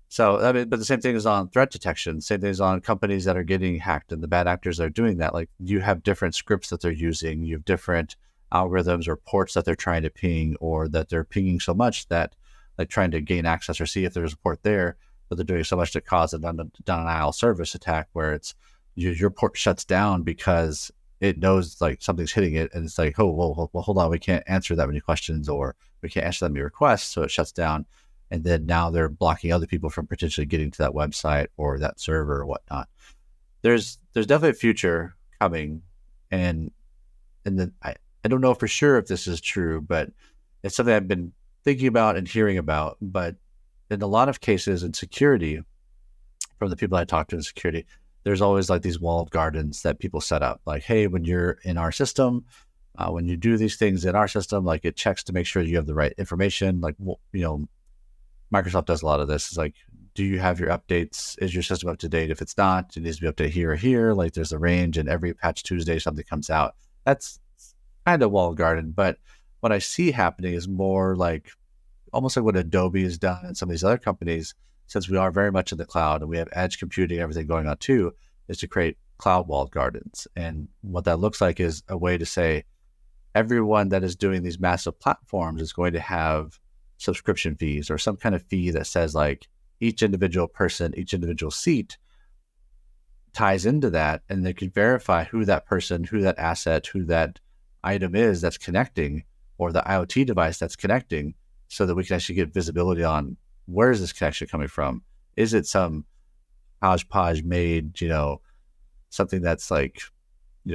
So, but the same thing is on threat detection. Same thing is on companies that are getting hacked, and the bad actors that are doing that. Like, you have different scripts that they're using. You have different algorithms or ports that they're trying to ping, or that they're pinging so much that, like, trying to gain access or see if there's a port there, but they're doing so much to cause a denial service attack, where it's your port shuts down because it knows, like, something's hitting it, and it's like, oh, well, hold on, we can't answer that many questions, or we can't answer that many requests, so it shuts down. And then now they're blocking other people from potentially getting to that website or that server or whatnot. There's definitely a future coming, and then I don't know for sure if this is true, but it's something I've been thinking about and hearing about. But in a lot of cases in security, from the people I talk to in security, there's always like these walled gardens that people set up. Like, hey, when you're in our system, when you do these things in our system, like, it checks to make sure you have the right information. Like, Microsoft does a lot of this. It's like, do you have your updates? Is your system up to date? If it's not, it needs to be updated here or here. Like, there's a range, and every patch Tuesday something comes out. That's kind of walled garden. But what I see happening is more like, almost like what Adobe has done and some of these other companies, since we are very much in the cloud and we have edge computing, everything going on too, is to create cloud walled gardens. And what that looks like is a way to say, everyone that is doing these massive platforms is going to have subscription fees, or some kind of fee that says, like, each individual person, each individual seat ties into that, and they can verify who that person, who that asset, who that item is that's connecting, or the IoT device that's connecting, so that we can actually get visibility on, where is this connection coming from? Is it some hodgepodge made, something that's like,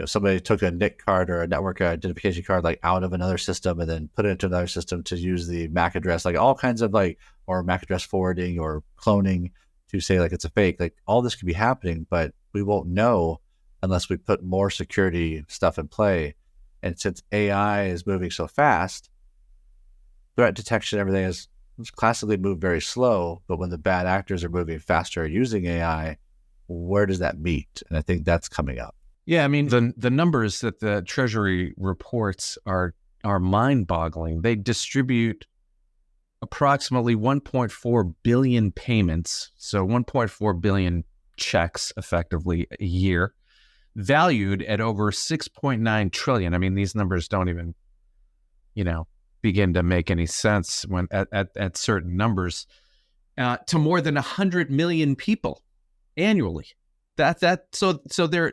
somebody took a NIC card or a network identification card, like, out of another system and then put it into another system to use the MAC address, like all kinds of, like, or MAC address forwarding or cloning to say, like, it's a fake. Like, all this could be happening, but we won't know unless we put more security stuff in play. And since AI is moving so fast, threat detection, everything is classically moved very slow. But when the bad actors are moving faster using AI, where does that meet? And I think that's coming up. Yeah, I mean, the numbers that the Treasury reports are mind-boggling. They distribute approximately 1.4 billion payments, so 1.4 billion checks effectively a year, valued at over 6.9 trillion. I mean, these numbers don't even, begin to make any sense when at certain numbers, to more than 100 million people annually. So they're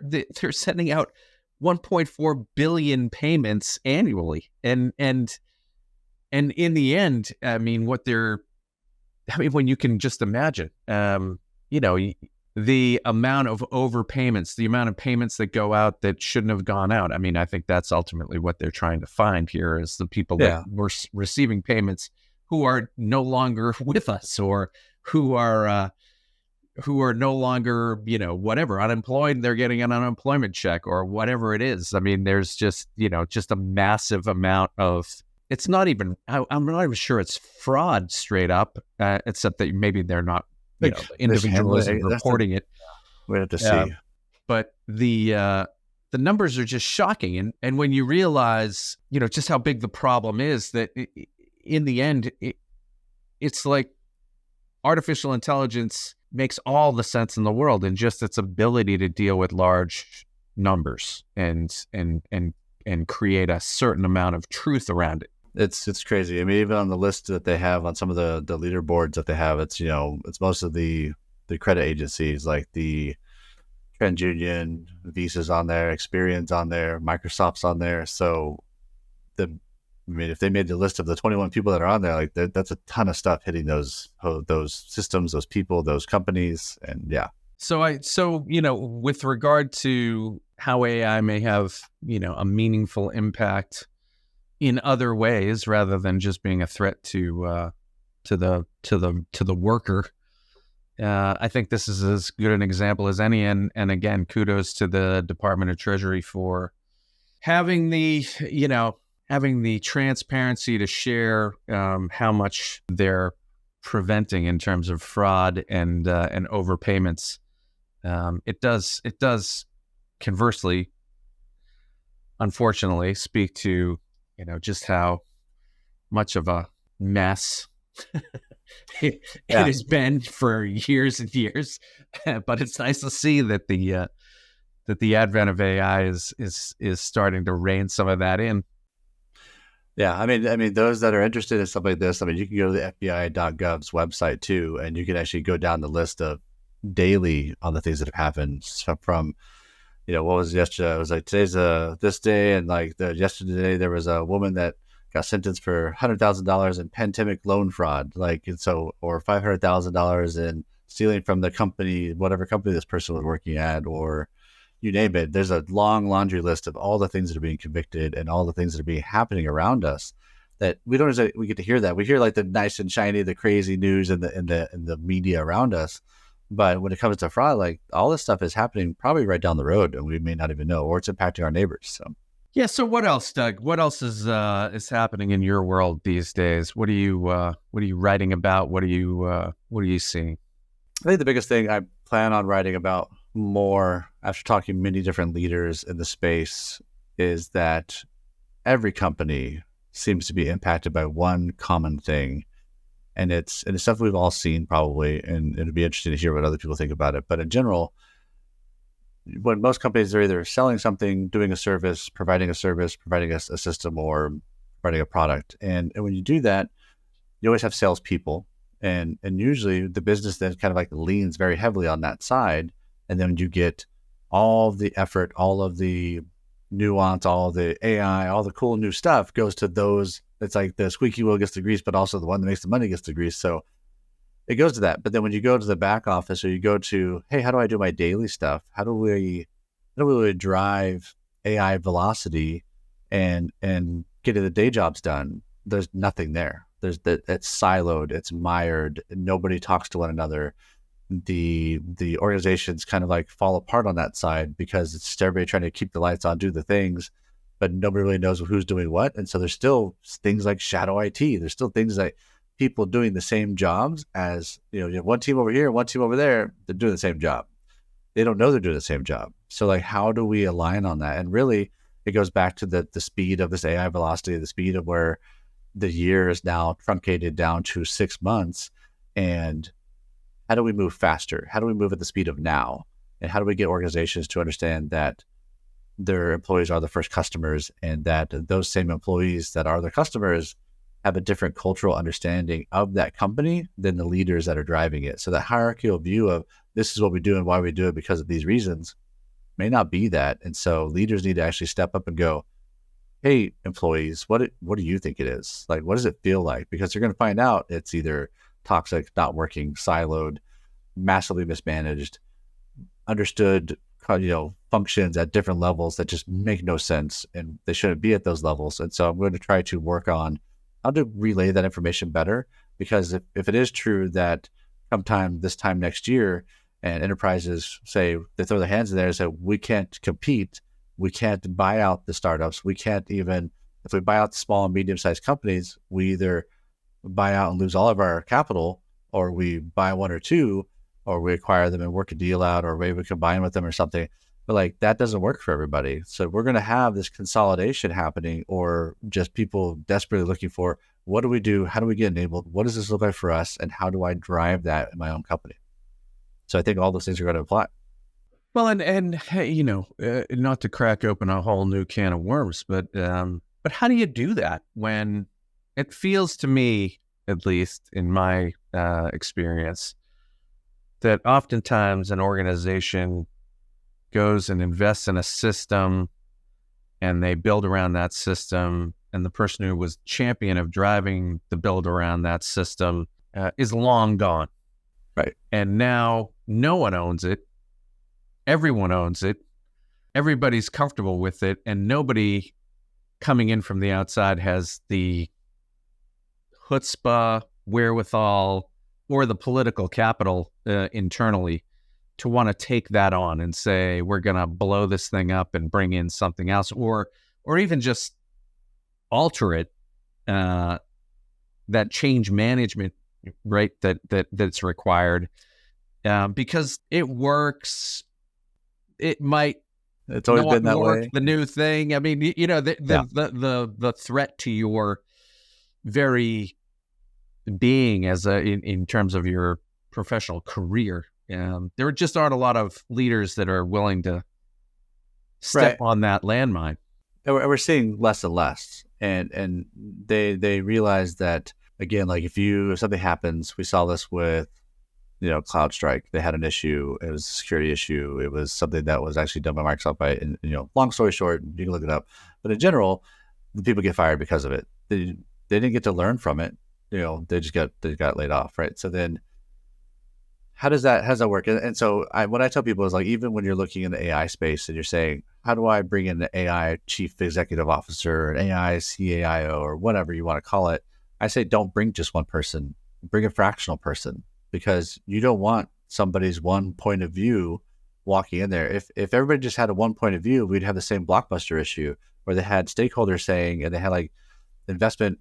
sending out 1.4 billion payments annually, and in the end, when you can just imagine, the amount of overpayments, the amount of payments that go out that shouldn't have gone out. I mean, I think that's ultimately what they're trying to find here is the people that were receiving payments who are no longer with us, or who are no longer, whatever, unemployed. They're getting an unemployment check or whatever it is. I mean, there's just a massive amount of, it's not even, I'm not even sure it's fraud straight up, except that maybe they're not, the individuals reporting it. We have to see. But the numbers are just shocking. And when you realize, just how big the problem is, that in the end, it's like artificial intelligence makes all the sense in the world, and just its ability to deal with large numbers and create a certain amount of truth around it. It's crazy. I mean, even on the list that they have on some of the leaderboards that they have, it's it's most of the credit agencies, like the TransUnion, Visa's on there, Experian's on there, Microsoft's on there. So if they made the list of the 21 people that are on there, like that's a ton of stuff hitting those systems, those people, those companies, and yeah. So with regard to how AI may have a meaningful impact in other ways, rather than just being a threat to the worker, I think this is as good an example as any. And again, kudos to the Department of Treasury for having the transparency to share how much they're preventing in terms of fraud and overpayments. It does conversely, unfortunately, speak to just how much of a mess it has been for years and years. But it's nice to see that the advent of AI is starting to rein some of that in. Yeah, I mean, those that are interested in stuff like this, I mean, you can go to the FBI.gov's website too, and you can actually go down the list of daily on the things that have happened. So from, what was yesterday? It was like today's this day, and like yesterday there was a woman that got sentenced for $100,000 in pandemic loan fraud, or $500,000 in stealing from the company, whatever company this person was working at, or you name it. There's a long laundry list of all the things that are being convicted and all the things that are being happening around us that we get to hear that. We hear like the nice and shiny, the crazy news in the media around us. But when it comes to fraud, like all this stuff is happening probably right down the road, and we may not even know, or it's impacting our neighbors. So yeah. So what else, Doug? What else is happening in your world these days? What are you writing about? What are you seeing? I think the biggest thing I plan on writing about more after talking to many different leaders in the space is that every company seems to be impacted by one common thing. And it's stuff we've all seen probably, and it'd be interesting to hear what other people think about it. But in general, when most companies are either selling something, doing a service, providing a system, or providing a product. And when you do that, you always have salespeople. And usually the business then kind of like leans very heavily on that side. And then you get all the effort, all of the nuance, all the AI, all the cool new stuff goes to those. It's like the squeaky wheel gets the grease, but also the one that makes the money gets the grease. So it goes to that. But then when you go to the back office, or you go to, hey, how do I do my daily stuff? How do we drive AI velocity and getting the day jobs done? There's nothing there. It's siloed, it's mired, nobody talks to one another. The organizations kind of like fall apart on that side because it's everybody trying to keep the lights on, do the things, but nobody really knows who's doing what. And so there's still things like shadow IT. There's still things like people doing the same jobs as, you have one team over here, one team over there, they're doing the same job. They don't know they're doing the same job. So like, how do we align on that? And really it goes back to the speed of this AI velocity, the speed of where the year is now truncated down to 6 months. And how do we move faster? How do we move at the speed of now? And how do we get organizations to understand that their employees are the first customers, and that those same employees that are their customers have a different cultural understanding of that company than the leaders that are driving it? So that hierarchical view of this is what we do and why we do it because of these reasons may not be that. And so leaders need to actually step up and go, hey, employees, what do you think it is? Like, what does it feel like? Because they're going to find out it's either toxic, not working, siloed, massively mismanaged, understood, functions at different levels that just make no sense and they shouldn't be at those levels. And so I'm going to try to work on how to relay that information better, because if it is true that this time next year, and enterprises say, they throw their hands in there and say, we can't compete, we can't buy out the startups, we can't even, if we buy out the small and medium-sized companies, we either buy out and lose all of our capital, or we buy one or two, or we acquire them and work a deal out, or maybe we combine with them or something. But like, that doesn't work for everybody. So we're going to have this consolidation happening, or just people desperately looking for, what do we do? How do we get enabled? What does this look like for us? And how do I drive that in my own company? So I think all those things are going to apply. Well, and hey, not to crack open a whole new can of worms, but how do you do that when it feels to me, at least in my experience, that oftentimes an organization goes and invests in a system and they build around that system, and the person who was champion of driving the build around that system is long gone. Right. And now no one owns it. Everyone owns it. Everybody's comfortable with it. And nobody coming in from the outside has the chutzpah, wherewithal, or the political capital internally to want to take that on and say, we're going to blow this thing up and bring in something else, or even just alter it, that change management, right, that's required, because it works. It might It's always been that way. The new thing. I mean, the threat to your very being in terms of your professional career. There just aren't a lot of leaders that are willing to step on that landmine. And we're seeing less and less, and they realize that, again, like if something happens, we saw this with CloudStrike. They had an issue. It was a security issue. It was something that was actually done by Microsoft. And long story short, you can look it up. But in general, the people get fired because of it. They didn't get to learn from it. They got laid off, right? So then, how does that work? And so what I tell people is, like, even when you're looking in the AI space and you're saying, how do I bring in the AI chief executive officer, an AI CAIO, or whatever you want to call it? I say, don't bring just one person, bring a fractional person, because you don't want somebody's one point of view walking in there. If everybody just had a one point of view, we'd have the same Blockbuster issue where they had stakeholders saying, and they had like investment,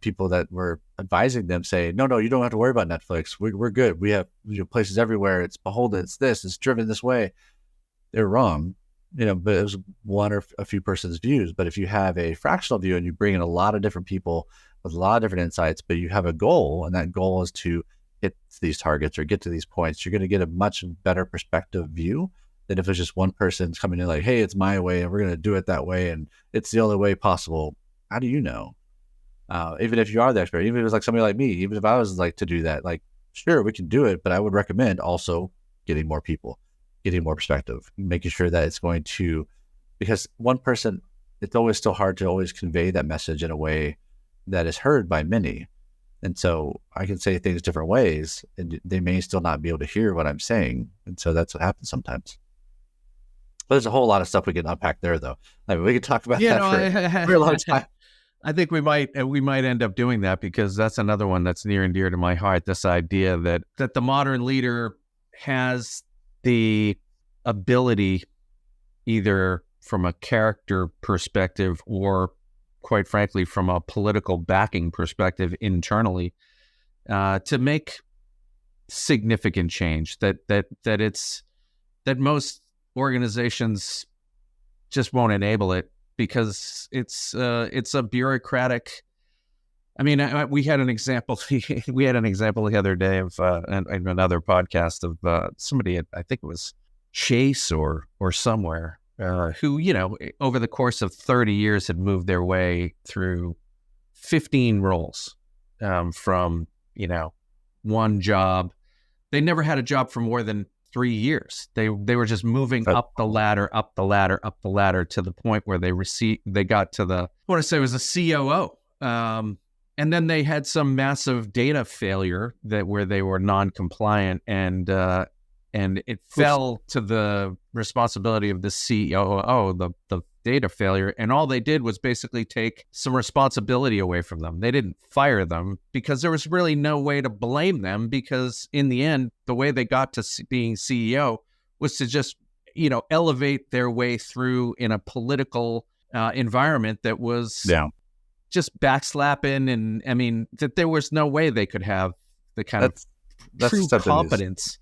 people that were advising them say, no, you don't have to worry about Netflix. We're good. We have places everywhere. It's beholden. It's driven this way. They're wrong, but it was one or a few persons' views. But if you have a fractional view and you bring in a lot of different people with a lot of different insights, but you have a goal, and that goal is to hit these targets or get to these points, you're going to get a much better perspective view than if it's just one person coming in like, hey, it's my way and we're going to do it that way and it's the only way possible. How do you know? Even if you are the expert, even if it was like somebody like me, even if I was like to do that, like, sure, we can do it, but I would recommend also getting more people, getting more perspective, making sure that it's going to, because one person, it's always still hard to always convey that message in a way that is heard by many. And so I can say things different ways and they may still not be able to hear what I'm saying. And so that's what happens sometimes. But there's a whole lot of stuff we can unpack there, though. I mean, we could talk about that for a long time. I think we might end up doing that, because that's another one that's near and dear to my heart. This idea that the modern leader has the ability, either from a character perspective or, quite frankly, from a political backing perspective internally, to make significant change. That most organizations just won't enable it, because it's a bureaucratic. I mean, we had an example. We had an example the other day of another podcast of somebody. I think it was Chase or somewhere, who over the course of 30 years had moved their way through 15 roles, from one job. They never had a job for more than 3 years. They were just moving up the ladder to the point where they got to I want to say it was a COO. And then they had some massive data failure where they were non-compliant, and And it fell to the responsibility of the COO, the data failure. And all they did was basically take some responsibility away from them. They didn't fire them because there was really no way to blame them, because in the end, the way they got to being CEO was to just, elevate their way through in a political environment that was just backslapping. And I mean, that there was no way they could have the kind of true competence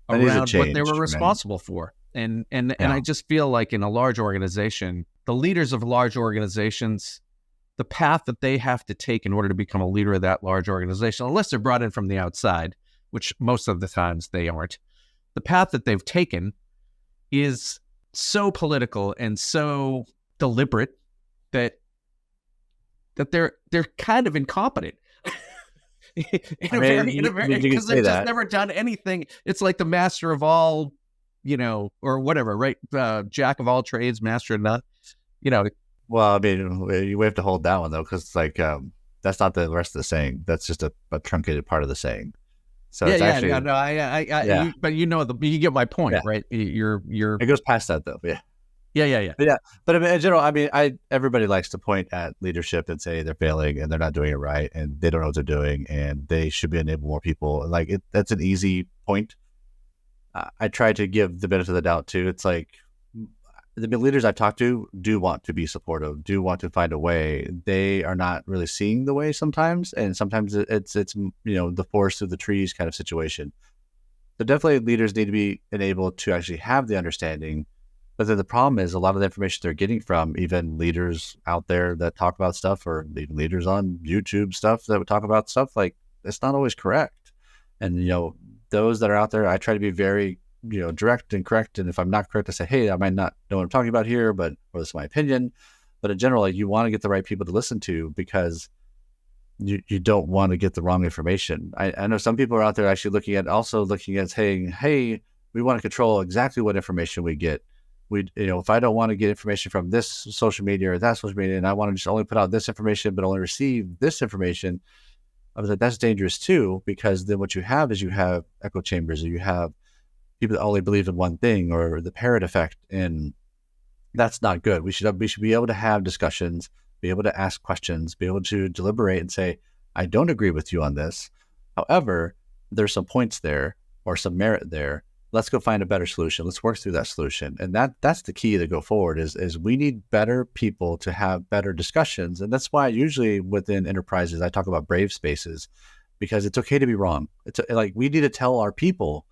around what they were responsible for. And I just feel like in a large organization, the leaders of large organizations, the path that they have to take in order to become a leader of that large organization, unless they're brought in from the outside, which most of the times they aren't, the path that they've taken is so political and so deliberate that they're kind of incompetent. Because they've just never done anything. It's like the master of all, or whatever, right? Jack of all trades, master of none. Well, I mean, we have to hold that one though, because it's like that's not the rest of the saying. That's just a truncated part of the saying. So it's actually, but you get my point, right? It goes past that though. Yeah. But I mean, in general, everybody likes to point at leadership and say they're failing and they're not doing it right and they don't know what they're doing and they should be enabling more people. Like that's an easy point. I try to give the benefit of the doubt too. It's like the leaders I've talked to do want to be supportive, do want to find a way. They are not really seeing the way sometimes, and sometimes it's the forest through the trees kind of situation. So definitely leaders need to be enabled to actually have the understanding. But then the problem is a lot of the information they're getting from even leaders out there that talk about stuff, or even leaders on YouTube stuff that would talk about stuff, like it's not always correct. And, those that are out there, I try to be very, direct and correct. And if I'm not correct, I say, hey, I might not know what I'm talking about here, or this is my opinion. But in general, you want to get the right people to listen to, because you don't want to get the wrong information. I know some people are out there actually looking at saying, hey, we want to control exactly what information we get. If I don't want to get information from this social media or that social media, and I want to just only put out this information, but only receive this information, I was like, that's dangerous too, because then what you have is you have echo chambers, or you have people that only believe in one thing, or the parrot effect, and that's not good. We should be able to have discussions, be able to ask questions, be able to deliberate and say, I don't agree with you on this. However, there's some points there or some merit there. Let's go find a better solution. Let's work through that solution. And that's the key to go forward is we need better people to have better discussions. And that's why usually within enterprises, I talk about brave spaces, because it's okay to be wrong. It's like, we need to tell our people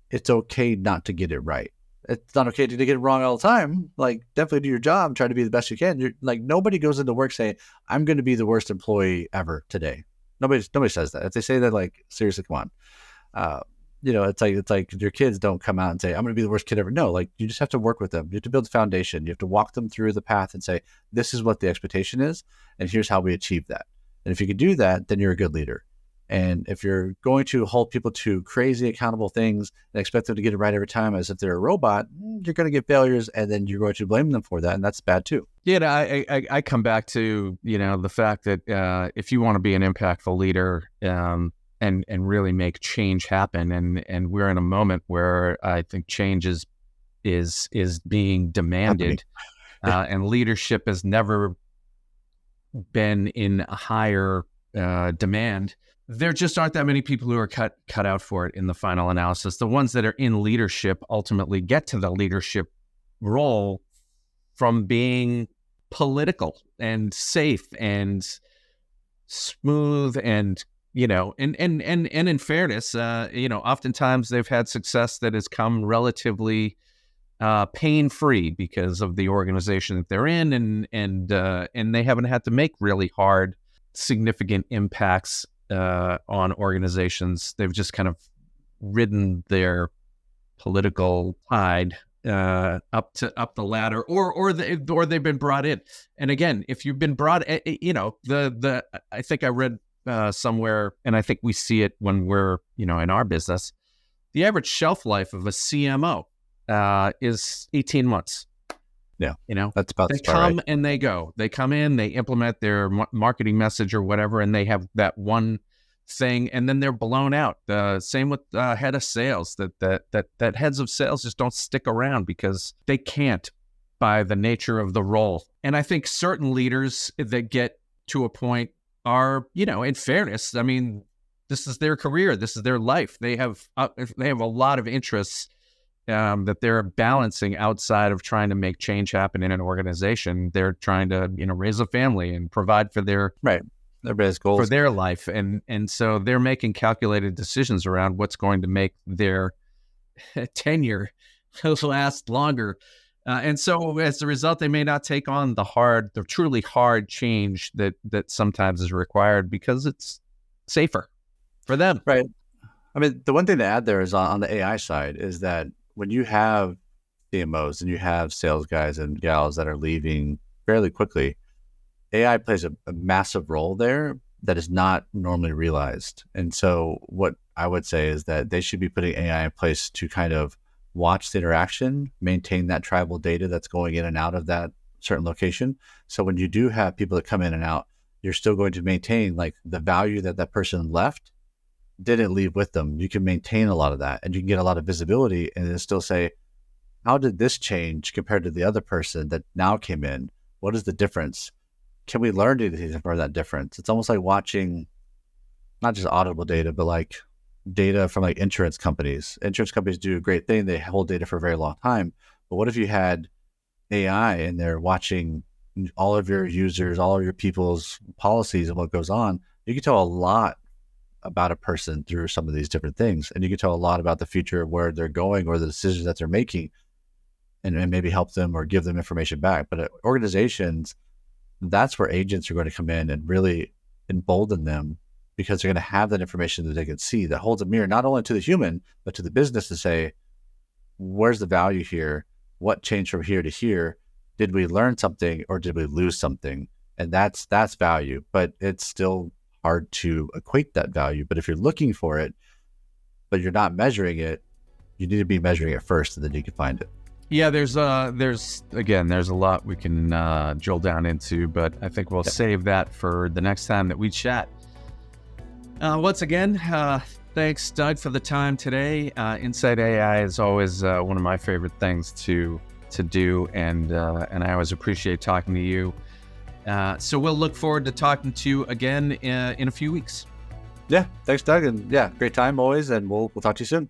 it's okay not to get it right. It's not okay to get it wrong all the time. Like, definitely do your job, try to be the best you can. Nobody goes into work saying, I'm going to be the worst employee ever today. Nobody says that. If they say that, like, seriously, come on. It's like your kids don't come out and say, I'm going to be the worst kid ever. No, like, you just have to work with them. You have to build the foundation. You have to walk them through the path and say, this is what the expectation is, and here's how we achieve that. And if you can do that, then you're a good leader. And if you're going to hold people to crazy accountable things and expect them to get it right every time as if they're a robot, you're going to get failures, and then you're going to blame them for that. And that's bad too. Yeah, I come back to, the fact that if you want to be an impactful leader, and really make change happen. And we're in a moment where I think change is being demanded, and leadership has never been in a higher demand. There just aren't that many people who are cut out for it in the final analysis. The ones that are in leadership ultimately get to the leadership role from being political and safe and smooth and and in fairness, oftentimes they've had success that has come relatively pain-free because of the organization that they're in, and they haven't had to make really hard, significant impacts on organizations. They've just kind of ridden their political tide up the ladder, or they've been brought in. And again, if you've been brought, I think I read somewhere, and I think we see it when we're, in our business, the average shelf life of a CMO is 18 months. Yeah. That's about they come right. And they go. They come in, they implement their marketing message or whatever, and they have that one thing, and then they're blown out. Same with head of sales. That heads of sales just don't stick around because they can't, by the nature of the role. And I think certain leaders that get to a point are, in fairness, I mean, this is their career, this is their life. They have a lot of interests that they're balancing outside of trying to make change happen in an organization. They're trying to, raise a family and provide for their everybody's goals for their life, and so they're making calculated decisions around what's going to make their tenure last longer. And so as a result, they may not take on the truly hard change that sometimes is required because it's safer for them. Right. I mean, the one thing to add there is on the AI side is that when you have CMOs and you have sales guys and gals that are leaving fairly quickly, AI plays a massive role there that is not normally realized. And so what I would say is that they should be putting AI in place to kind of watch the interaction, maintain that tribal data that's going in and out of that certain location. So when you do have people that come in and out, you're still going to maintain like the value that person left didn't leave with them. You can maintain a lot of that and you can get a lot of visibility and then still say, how did this change compared to the other person that now came in? What is the difference? Can we learn anything from that difference? It's almost like watching not just audible data, but like data from like insurance companies. Insurance companies do a great thing. They hold data for a very long time. But what if you had AI and they're watching all of your users, all of your people's policies and what goes on? You can tell a lot about a person through some of these different things. And you can tell a lot about the future of where they're going or the decisions that they're making and maybe help them or give them information back. But organizations, that's where agents are going to come in and really embolden them because they're going to have that information that they can see that holds a mirror not only to the human, but to the business to say, where's the value here? What changed from here to here? Did we learn something or did we lose something? And that's value, but it's still hard to equate that value. But if you're looking for it, but you're not measuring it, you need to be measuring it first and then you can find it. Yeah, there's a lot we can drill down into, but I think we'll save that for the next time that we chat. Once again, thanks, Doug, for the time today. InsightAI is always one of my favorite things to do, and I always appreciate talking to you. So we'll look forward to talking to you again in a few weeks. Yeah, thanks, Doug, and yeah, great time always, and we'll talk to you soon.